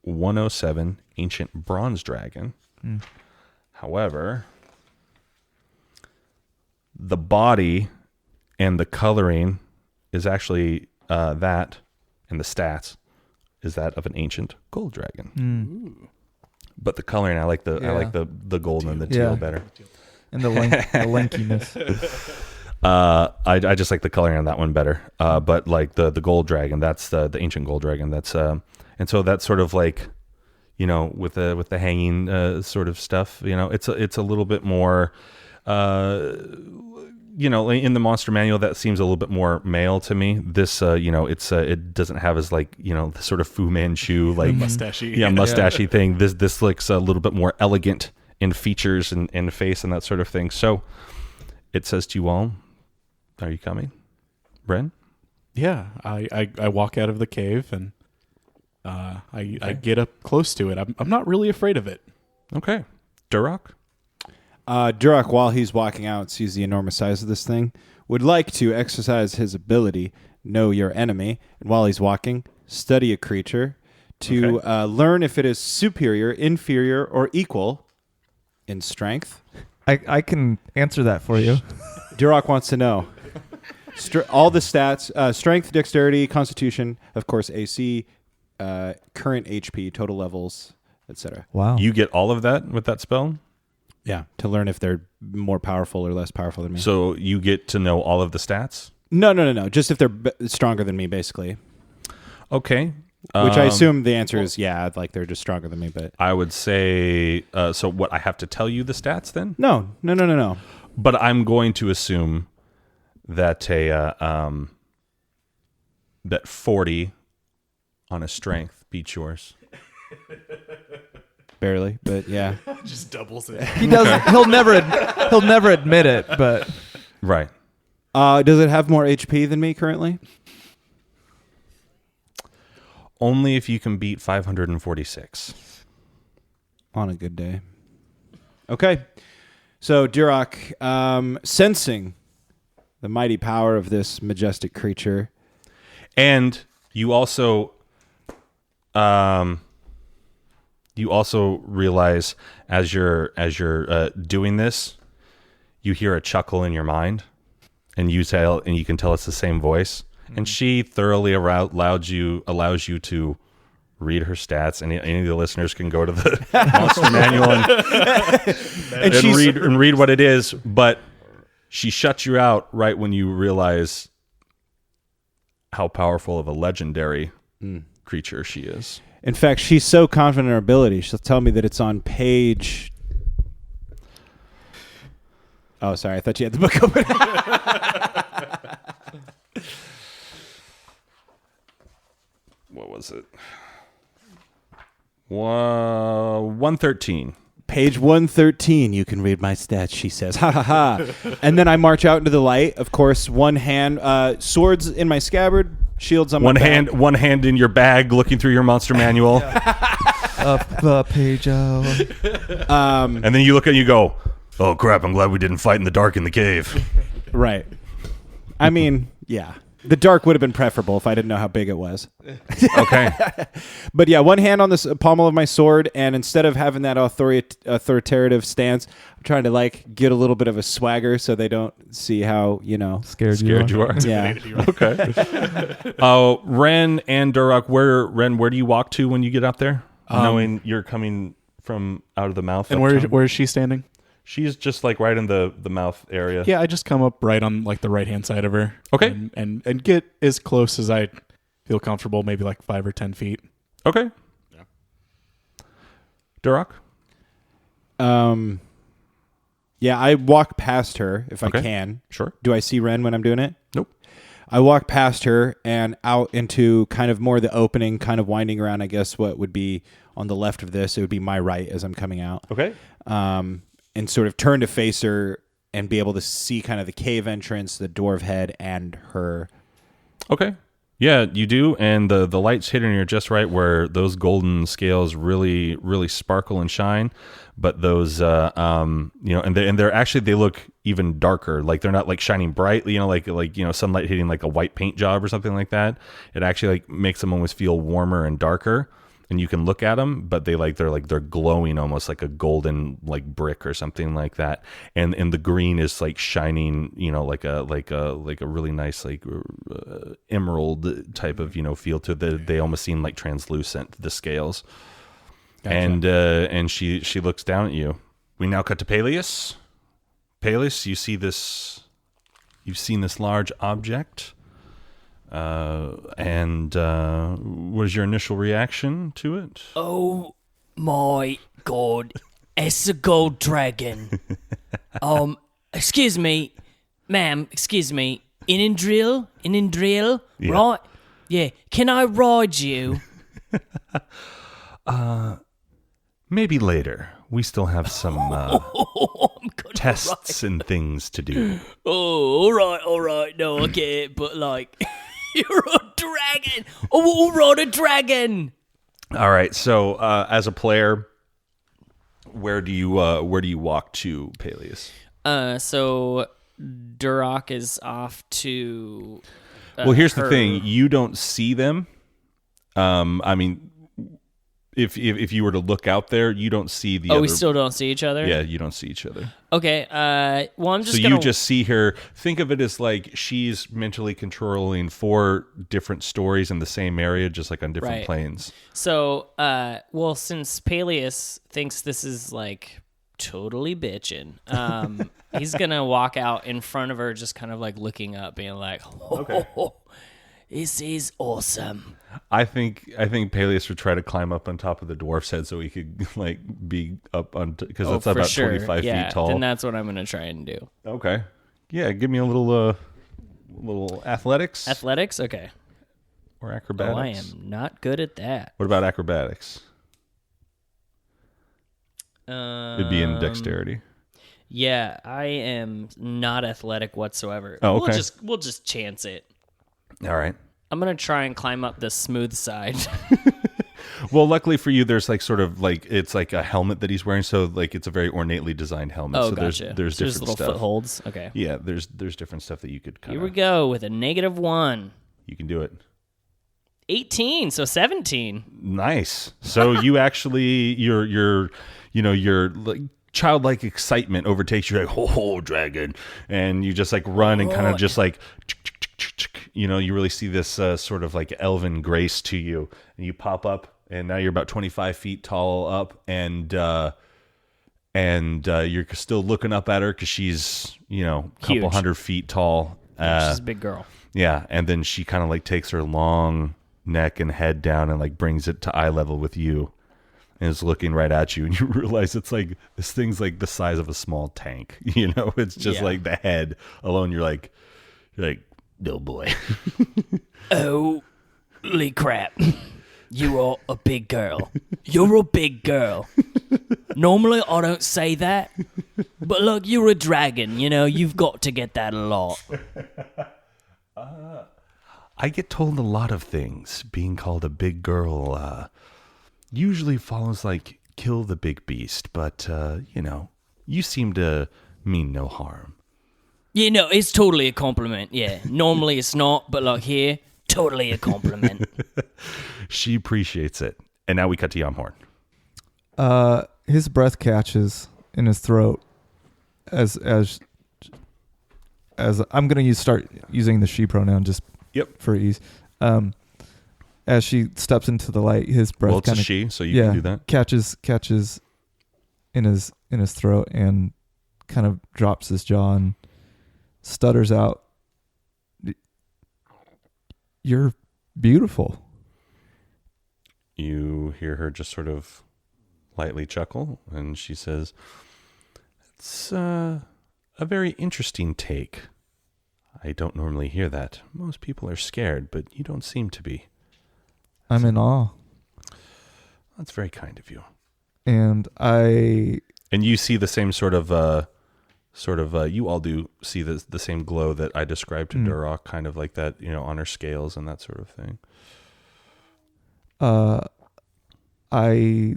107, Ancient Bronze Dragon. However, the body and the coloring is actually that, and the stats is that of an Ancient Gold Dragon. But the coloring, I like the gold and the teal better. And the lankiness. I just like the coloring on that one better. But like the gold dragon, that's the ancient gold dragon. That's and so that's sort of like, you know, with the hanging sort of stuff. You know, it's a little bit more. You know, in the monster manual, that seems a little bit more male to me. This, you know, it doesn't have as like, you know, the sort of Fu Manchu like mustachy thing. This looks a little bit more elegant in features and face and that sort of thing. So it says to you all, are you coming, Bren? Yeah, I walk out of the cave and I get up close to it. I'm not really afraid of it. Okay, Duroc. Duroc, while he's walking out, sees the enormous size of this thing, would like to exercise his ability, know your enemy, and while he's walking, study a creature to learn if it is superior, inferior, or equal in strength. I can answer that for you. Duroc wants to know all the stats, strength, dexterity, constitution, of course, AC, current HP, total levels, etc. Wow. You get all of that with that spell? Yeah, to learn if they're more powerful or less powerful than me. So you get to know all of the stats? No. Just if they're stronger than me, basically. Okay. Which I assume the answer is yeah, like they're just stronger than me. But I would say, so what, I have to tell you the stats then? No. But I'm going to assume that that 40 on a strength beats yours. Barely, but yeah. Just doubles it. He doesn't. He'll never admit it. But Right. Does it have more HP than me currently? Only if you can beat 546. On a good day. Okay. So Duroc, sensing the mighty power of this majestic creature. And you also realize as you're doing this, you hear a chuckle in your mind, and you can tell it's the same voice. And she thoroughly allows you to read her stats. Any of the listeners can go to the monster manual and read what it is. But she shuts you out right when you realize how powerful of a legendary creature she is. In fact, she's so confident in her ability, she'll tell me that it's on page... Oh, sorry. I thought you had the book open. What was it? 113. Page 113, you can read my stats, she says. Ha ha ha. And then I march out into the light. Of course, one hand, swords in my scabbard, shields on my back. One hand in your bag, looking through your monster manual. up the page out. And then you look and you go, oh crap, I'm glad we didn't fight in the dark in the cave. Right. I mean, yeah. The dark would have been preferable if I didn't know how big it was. Okay. But yeah, one hand on the pommel of my sword, and instead of having that authoritative stance, I'm trying to like get a little bit of a swagger so they don't see how, Scared you are. Yeah. Okay. Ren and Duroc, where do you walk to when you get up there? Knowing you're coming from out of the mouth. And where is she standing? She's just like right in the mouth area. Yeah, I just come up right on like the right hand side of her. Okay. And get as close as I feel comfortable, maybe like 5 or 10 feet. Okay. Yeah. Duroc? Yeah, I walk past her if I Okay. can. Sure. Do I see Ren when I'm doing it? Nope. I walk past her and out into kind of more the opening, kind of winding around, I guess, what would be on the left of this. It would be my right as I'm coming out. Okay. And sort of turn to face her and be able to see kind of the cave entrance, the dwarf head, and her. Okay. Yeah, you do, and the light's hitting you just right where those golden scales really, really sparkle and shine. But those, and they're actually, they look even darker. Like they're not like shining brightly, like sunlight hitting like a white paint job or something like that. It actually like makes them almost feel warmer and darker. And you can look at them, but they're glowing almost like a golden like brick or something like that. And the green is like shining, like a really nice like emerald type of feel to it. They almost seem like translucent, the scales. Gotcha. And she looks down at you. We now cut to Peleus. Peleus, you've seen this large object. What is your initial reaction to it? Oh my god, it's a gold dragon. Excuse me, ma'am, in drill, yeah. right? Yeah, can I ride you? Maybe later. We still have some tests and things to do. Oh, all right, no, I get it, but like, you're a dragon. Oh, ride a dragon. All right, so as a player, where do you walk to, Peleus? So Duroc is off to. Well, here's the thing: you don't see them. I mean, if you were to look out there, you don't see the. Oh, we still don't see each other. Yeah, you don't see each other. Okay. Well, I'm just. So you just see her. Think of it as like she's mentally controlling 4 different stories in the same area, just like on different planes. So, well, since Peleus thinks this is like totally bitchin', he's gonna walk out in front of her, just kind of like looking up, being like, okay. This is awesome. I think Peleus would try to climb up on top of the dwarf's head so he could like be up on because that's about 25 feet tall. Then that's what I'm gonna try and do. Okay. Yeah, give me a little athletics. Athletics, okay. Or acrobatics. Oh, I am not good at that. What about acrobatics? It'd be in dexterity. Yeah, I am not athletic whatsoever. Oh, okay. We'll just chance it. All right. I'm going to try and climb up the smooth side. Well, luckily for you, there's like sort of like it's like a helmet that he's wearing, so like it's a very ornately designed helmet. Oh, so gotcha. there's different little stuff. footholds. Okay. Yeah, there's different stuff that you could kind of. Here we go with a -1. You can do it. 18, so 17. Nice. So you actually your like childlike excitement overtakes you, like, oh, dragon, and you just like run and kind of just like. You really see this sort of like elven grace to you, and you pop up, and now you're about 25 feet tall up, and you're still looking up at her because she's a couple Huge. 100 feet tall. She's a big girl. Yeah, and then she kind of like takes her long neck and head down and like brings it to eye level with you, and is looking right at you, and you realize it's like this thing's like the size of a small tank. It's just like the head alone. You're like. No boy. Holy crap. You are a big girl. You're a big girl. Normally I don't say that, but look, you're a dragon, you've got to get that a lot. I get told a lot of things. Being called a big girl usually follows like kill the big beast, but you seem to mean no harm. It's totally a compliment, yeah. Normally it's not, but like here, totally a compliment. She appreciates it. And now we cut to Yamhorn. His breath catches in his throat as I'm going to start using the she pronoun just for ease. As she steps into the light, his breath it's a she, so you can do that. Catches in his throat and kind of drops his jaw and stutters out, "You're beautiful." You hear her just sort of lightly chuckle, and she says, "It's a very interesting take. I don't normally hear that. Most people are scared, but you don't seem to be." I'm in awe. That's very kind of you. And you see the same sort of sort of, you all do see the same glow that I described to Duroc, kind of like that, on her scales and that sort of thing. I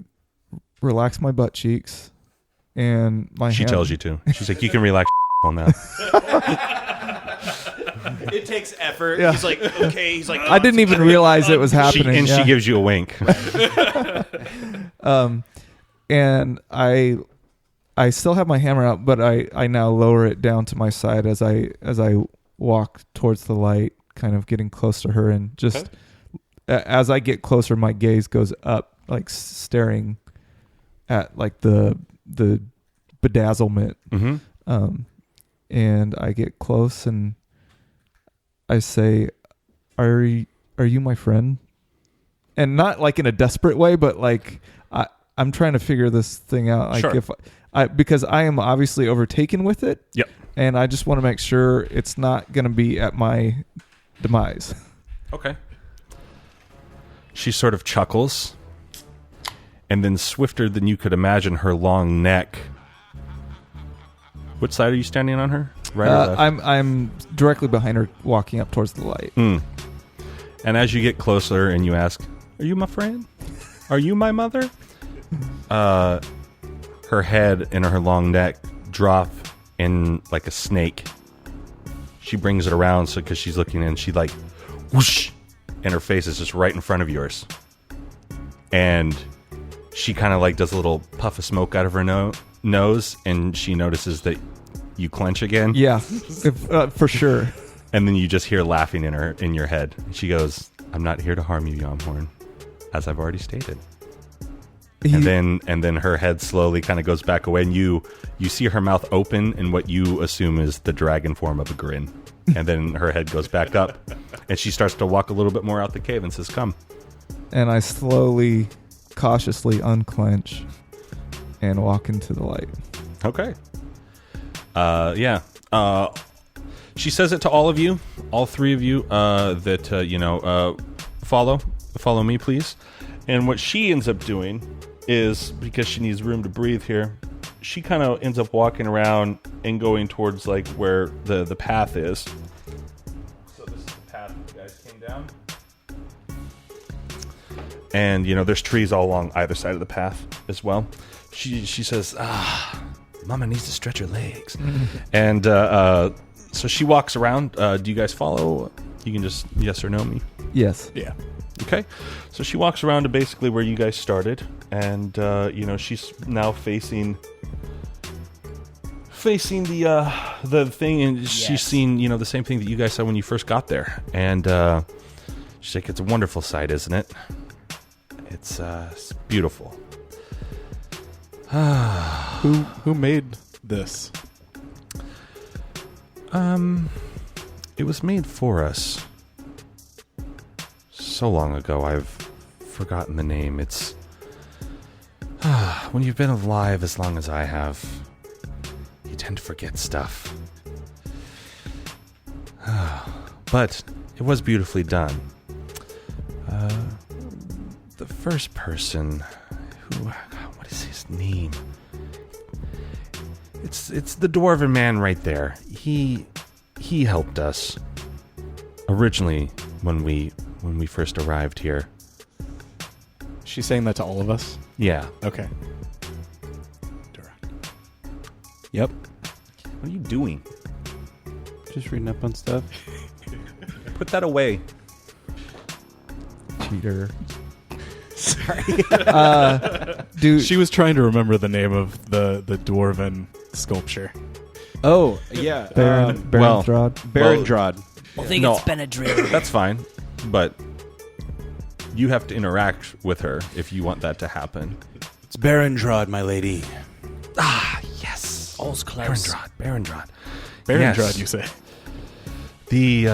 relax my butt cheeks and my She hand. tells you to. She's like, you can relax on that. It takes effort. Yeah. He's like, okay. He's like, I didn't even realize it was happening. She gives you a wink. And I still have my hammer out, but I now lower it down to my side as I walk towards the light, kind of getting close to her, and just as I get closer, my gaze goes up, like staring at like the bedazzlement. Mm-hmm. And I get close and I say, "Are you my friend?" And not like in a desperate way, but like I'm trying to figure this thing out. Like Sure. because I am obviously overtaken with it. Yep. And I just want to make sure it's not going to be at my demise. Okay. She sort of chuckles, and then swifter than you could imagine, her long neck. Which side are you standing on her? Right or left? I'm directly behind her, walking up towards the light. And as you get closer and you ask, "Are you my friend? Are you my mother?" Her head and her long neck drop in like a snake. She brings it around so because she's looking in, she like whoosh, and her face is just right in front of yours. And she kind of like does a little puff of smoke out of her nose, and she notices that you clench again. Yeah, for sure. And then you just hear laughing in your head. She goes, "I'm not here to harm you, Yamhorn, as I've already stated." And then her head slowly kind of goes back away, and you see her mouth open in what you assume is the dragon form of a grin. And then her head goes back up, and she starts to walk a little bit more out the cave and says, "Come." And I slowly, cautiously unclench and walk into the light. Okay. Yeah. She says it to all of you, all three of you, that, follow me, please. And what she ends up doing is, because she needs room to breathe here, she kind of ends up walking around and going towards like where the path is. So this is the path that you guys came down. And, there's trees all along either side of the path as well. She says, Mama needs to stretch her legs. And so she walks around. Do you guys follow? You can just yes or no me. Yes. Yeah. Okay. So she walks around to basically where you guys started. And, she's now facing the thing. And she's seen, the same thing that you guys saw when you first got there. And she's like, "It's a wonderful sight, isn't it? It's beautiful." Who made this? It was made for us so long ago. I've forgotten the name. It's when you've been alive as long as I have, you tend to forget stuff. But it was beautifully done. The first person who, what is his name? It's the dwarven man right there. He helped us originally when we first arrived here. She's saying that to all of us? Yeah. Okay. Yep. What are you doing? Just reading up on stuff. Put that away. Cheater. Sorry. Dude, She was trying to remember the name of the dwarven sculpture. Oh, yeah. Baron well- Throd. Barandrad. I think No. it's Benadryl. That's fine, but you have to interact with her if you want that to happen. It's Barandrad, my lady. Yes. All's close. Barandrad. Barandrad, Yes. you say? The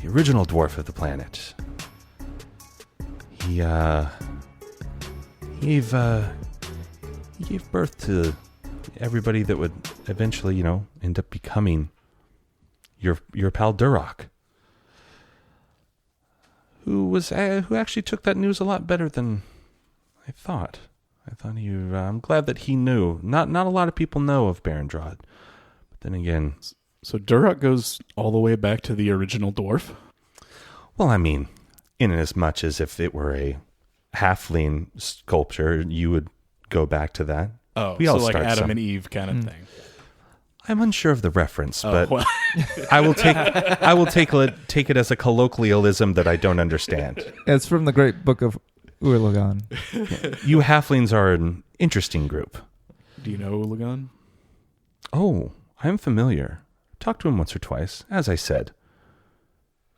original dwarf of the planet. He gave birth to everybody that would eventually, end up becoming your pal Duroc, who actually took that news a lot better than I thought. I thought I'm glad that he knew. Not a lot of people know of Barendrad. But then again... So Duroc goes all the way back to the original dwarf? Well, I mean, in as much as if it were a halfling sculpture, you would go back to that. Oh, we so all like start Adam some. and Eve kind of thing. I'm unsure of the reference, but well. I will take it as a colloquialism that I don't understand. It's from the great book of Urlagan. You halflings are an interesting group. Do you know Ulagan? Oh, I'm familiar. Talked to him once or twice. As I said,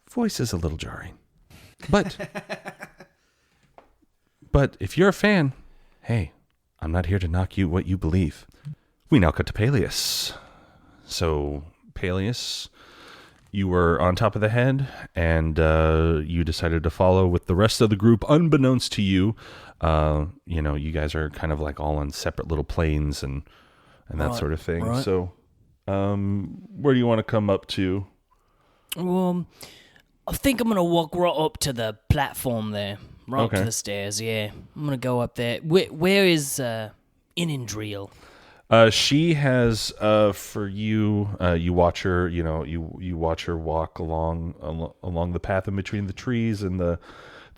voice is a little jarring. But if you're a fan, hey, I'm not here to knock you what you believe. We now cut to Peleus. So, Peleus, you were on top of the head, and you decided to follow with the rest of the group, unbeknownst to you. You guys are kind of like all on separate little planes and that sort of thing. Right. So, where do you want to come up to? I think I'm going to walk right up to the platform there. Right up Okay. to the stairs, yeah. I'm going to go up there. Where is Inindriel? She has, for you, you watch her, you watch her walk along the path in between the trees and the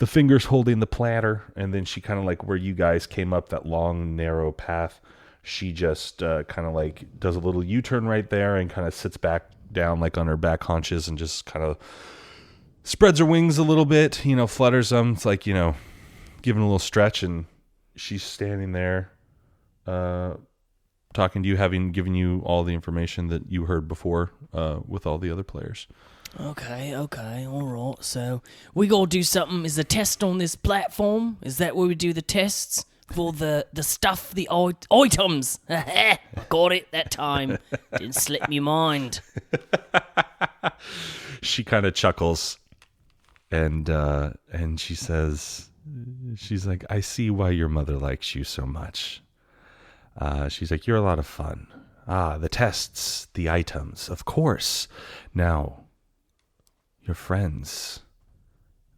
fingers holding the platter. And then she kind of like where you guys came up that long, narrow path. She just kind of like does a little U-turn right there and kind of sits back down like on her back haunches and just kind of spreads her wings a little bit, flutters them. It's like, giving a little stretch, and she's standing there talking to you, having given you all the information that you heard before with all the other players. Okay, all right. So we gotta do something. Is the test on this platform? Is that where we do the tests for the stuff, the items? Got it that time. Didn't slip me mind. She kind of chuckles, and she says, she's like, I see why your mother likes you so much. She's like, you're a lot of fun. The tests, the items, of course. Now, your friends,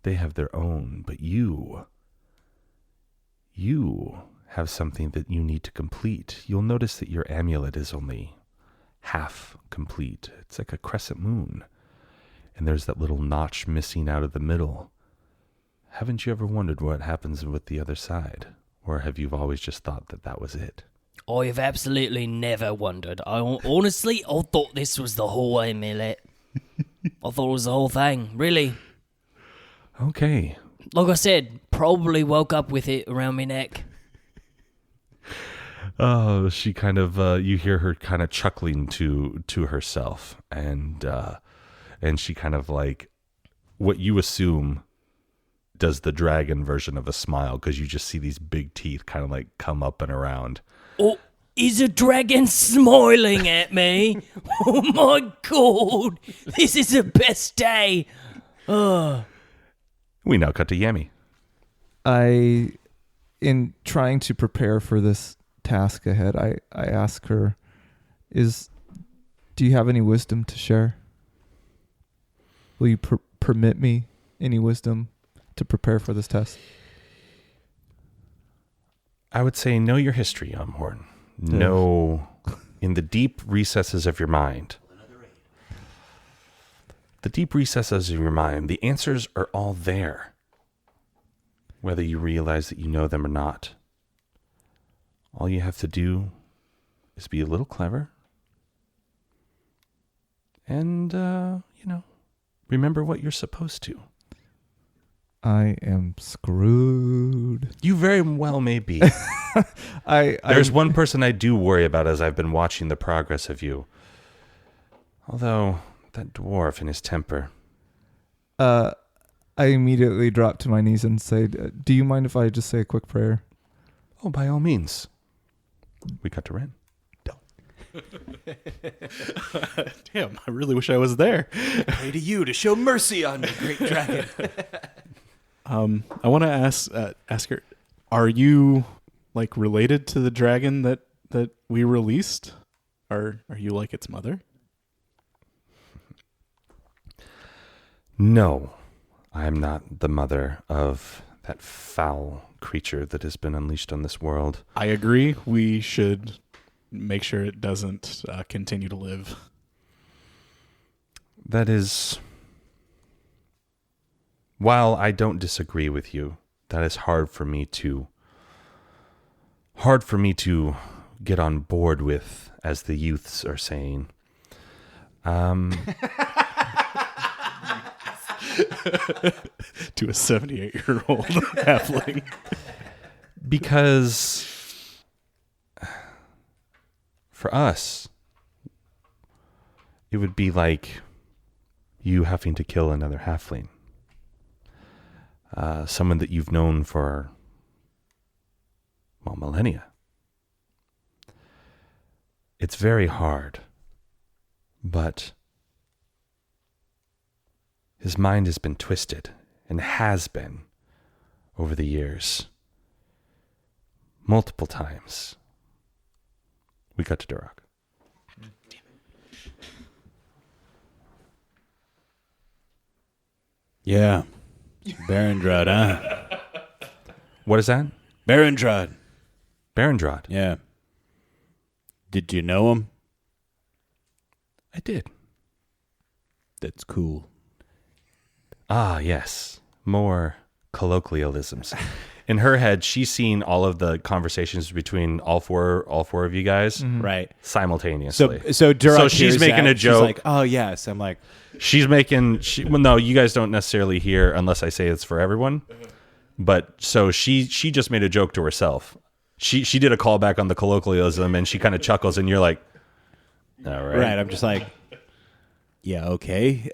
they have their own, but you have something that you need to complete. You'll notice that your amulet is only half complete. It's like a crescent moon. And there's that little notch missing out of the middle. Haven't you ever wondered what happens with the other side? Or have you always just thought that was it? I have absolutely never wondered. I thought this was the whole amulet. I thought it was the whole thing, really. Okay. Like I said, probably woke up with it around my neck. Oh, she kind of, you hear her kind of chuckling to herself, and she kind of like, what you assume does the dragon version of a smile, because you just see these big teeth kind of like come up and around. Oh, is a dragon smiling at me? Oh my god, this is the best day. We now cut to Yami. In trying to prepare for this task ahead, I ask her, do you have any wisdom to share? Will you permit me any wisdom to prepare for this test? I would say know your history, Horn. Know in the deep recesses of your mind. The deep recesses of your mind, the answers are all there. Whether you realize that you know them or not. All you have to do is be a little clever. And, remember what you're supposed to. I am screwed. You very well may be. There's There's one person I do worry about as I've been watching the progress of you. Although, that dwarf and his temper. I immediately drop to my knees and say, do you mind if I just say a quick prayer? Oh, by all means. We cut to Ren. Damn, I really wish I was there. Pray to you to show mercy on me, great dragon. I want to ask her, are you like related to the dragon that we released? Are you like its mother? No, I am not the mother of that foul creature that has been unleashed on this world. I agree. We should make sure it doesn't continue to live. That is, while I don't disagree with you, that is hard for me to get on board with, as the youths are saying. To a 78-year-old halfling. Because for us, it would be like you having to kill another halfling. Someone that you've known for, well, millennia. It's very hard, but his mind has been twisted, and has been, over the years. Multiple times. We got to Duroc. Yeah. Barandrad, huh? What is that? Barandrad. Barandrad. Yeah. Did you know him? I did. That's cool. Ah, yes. More colloquialisms. In her head, she's seen all of the conversations between all four of you guys, Right. simultaneously. So Duroc So she's hears making that, a joke. She's like, oh, yes. I'm like, Well, no, you guys don't necessarily hear unless I say it's for everyone. But so she just made a joke to herself. She did a callback on the colloquialism, and she kind of chuckles, and you're like, all right. right. I'm just like, yeah, okay.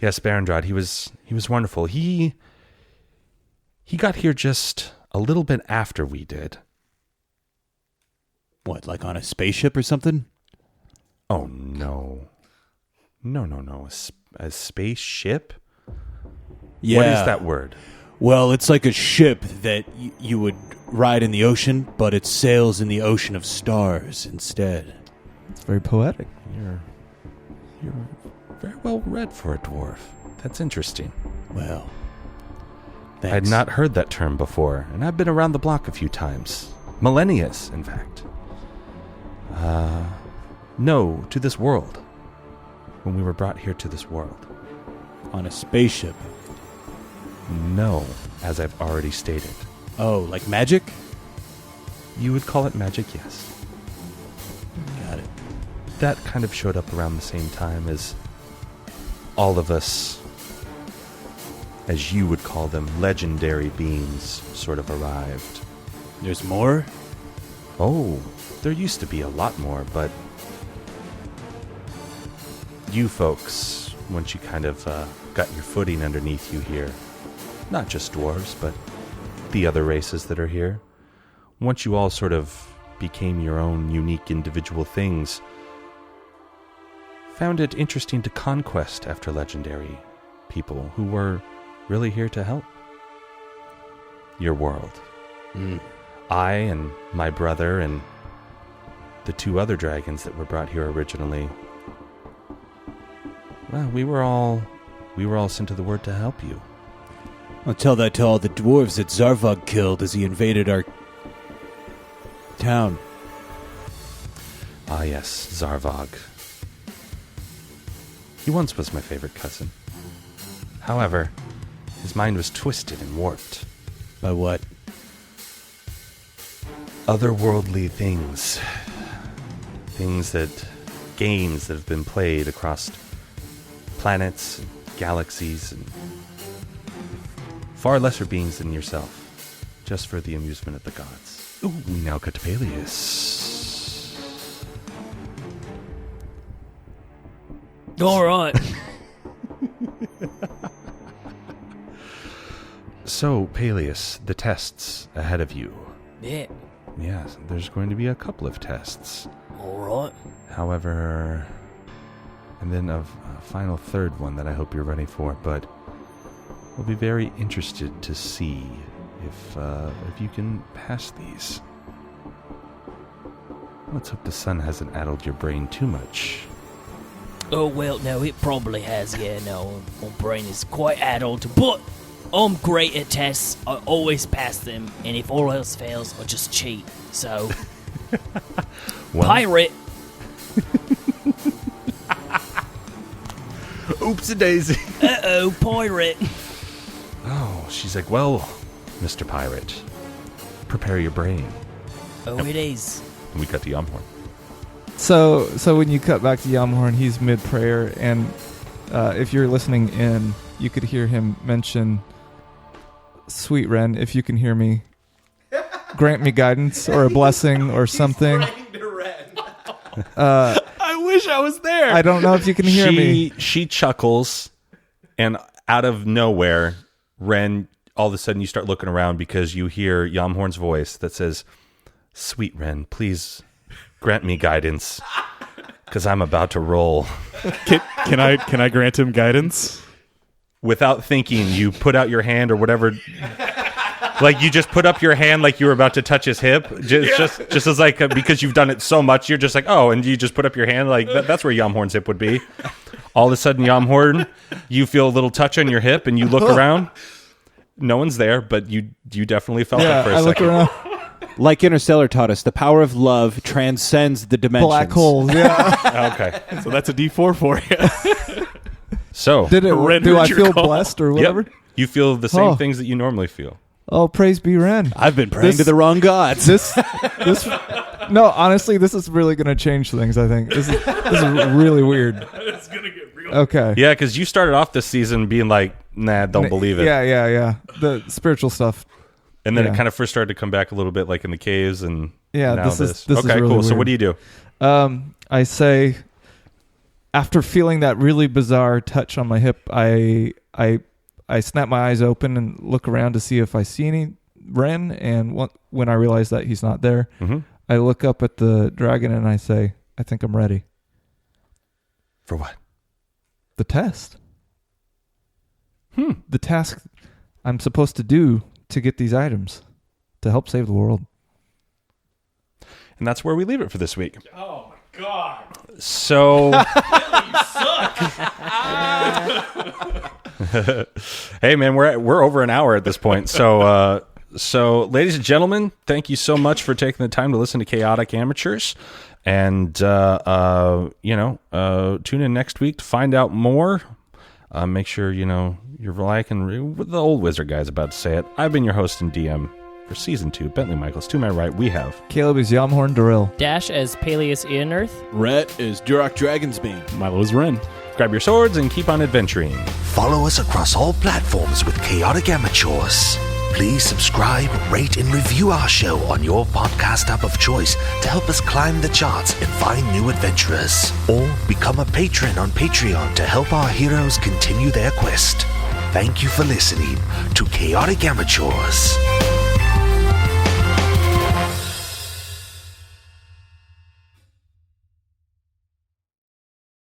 Yes, Barandrad, he was wonderful. He got here just a little bit after we did. What, like on a spaceship or something? Oh, no. No. A spaceship? Yeah. What is that word? Well, it's like a ship that you would ride in the ocean, but it sails in the ocean of stars instead. It's very poetic. You're very well read for a dwarf. That's interesting. Well, I had thanks. not heard that term before, and I've been around the block a few times. Millennias, in fact. No, to this world. When we were brought here to this world. On a spaceship. No, as I've already stated. Oh, like magic? You would call it magic, yes. Got it. That kind of showed up around the same time as all of us, as you would call them, legendary beings sort of arrived. There's more? Oh, there used to be a lot more, but you folks, once you kind of got your footing underneath you here, not just dwarves, but the other races that are here, once you all sort of became your own unique individual things, found it interesting to conquest after legendary people who were really here to help your world. I and my brother and the two other dragons that were brought here originally, well, we were all sent to the word to help you. I'll tell that to all the dwarves that Zarvog killed as he invaded our town. Ah, yes, Zarvog. He once was my favorite cousin. However, his mind was twisted and warped. By what? Otherworldly things. Games that have been played across planets, and galaxies, and far lesser beings than yourself, just for the amusement of the gods. Ooh, we now cut to Peleus. All right. So, Peleus, the tests ahead of you. Yeah. Yes, there's going to be a couple of tests. All right. However, and then a final third one that I hope you're ready for, but we'll be very interested to see if you can pass these. Let's hope the sun hasn't addled your brain too much. Oh, well, no, it probably has, yeah, no. My brain is quite addled, but I'm great at tests. I always pass them, and if all else fails, I just cheat. So, Well, pirate. Oops-a-daisy. Uh-oh, pirate. Oh, she's like, well, Mr. Pirate, prepare your brain. Oh, it is. And we cut to Yamhorn. So when you cut back to Yamhorn, he's mid prayer, and if you're listening in, you could hear him mention, "Sweet Ren, if you can hear me, grant me guidance or a blessing or something." I wish I was there. I don't know if you can hear me. She chuckles, and out of nowhere, Ren, all of a sudden you start looking around because you hear Yamhorn's voice that says, "Sweet Ren, please grant me guidance, because I'm about to roll." Can I grant him guidance? Without thinking, you put out your hand or whatever. Like you just put up your hand like you were about to touch his hip, just as like because you've done it so much, you're just like, oh, and you just put up your hand like that's where Yamhorn's hip would be. All of a sudden, Yamhorn, you feel a little touch on your hip, and you look around. No one's there, but you definitely felt it for a I look second. around. Like Interstellar taught us, the power of love transcends the dimensions. Black holes. Yeah. Okay, So that's a D4 for you. so Did it? Ren Do heard I your feel call. blessed or whatever? yep, you feel the same Oh. things that you normally feel. Oh, praise be Ren. I've been praying This- to the wrong gods. This. No, honestly, this is really going to change things. I think this is really weird. It's gonna get real. Okay. Yeah, because you started off this season being like, nah, don't believe it. Yeah. The spiritual stuff. And then Yeah. it kind of first started to come back a little bit, like in the caves, and Yeah, now this is okay, really cool. So weird. what do you do? I say, after feeling that really bizarre touch on my hip, I snap my eyes open and look around to see if I see any Ren. And when I realize that he's not there, Mm-hmm. I look up at the dragon and I say, I think I'm ready. For what? The test. The task I'm supposed to do to get these items to help save the world. And that's where we leave it for this week. Oh my god. So, hey man, we're over an hour at this point. So, ladies and gentlemen, thank you so much for taking the time to listen to Chaotic Amateurs, and tune in next week to find out more. Make sure you're liking what the old wizard guy's about to say it. I've been your host and DM for season 2, Bentley Michaels. To my right, we have Caleb is Yamhorn Darrell. Dash as Peleus Earth. Rhett is Duroc Dragonsbane. Milo is Ren. Grab your swords and keep on adventuring. Follow us across all platforms with Chaotic Amateurs. Please subscribe, rate, and review our show on your podcast app of choice to help us climb the charts and find new adventurers. Or become a patron on Patreon to help our heroes continue their quest. Thank you for listening to Chaotic Amateurs.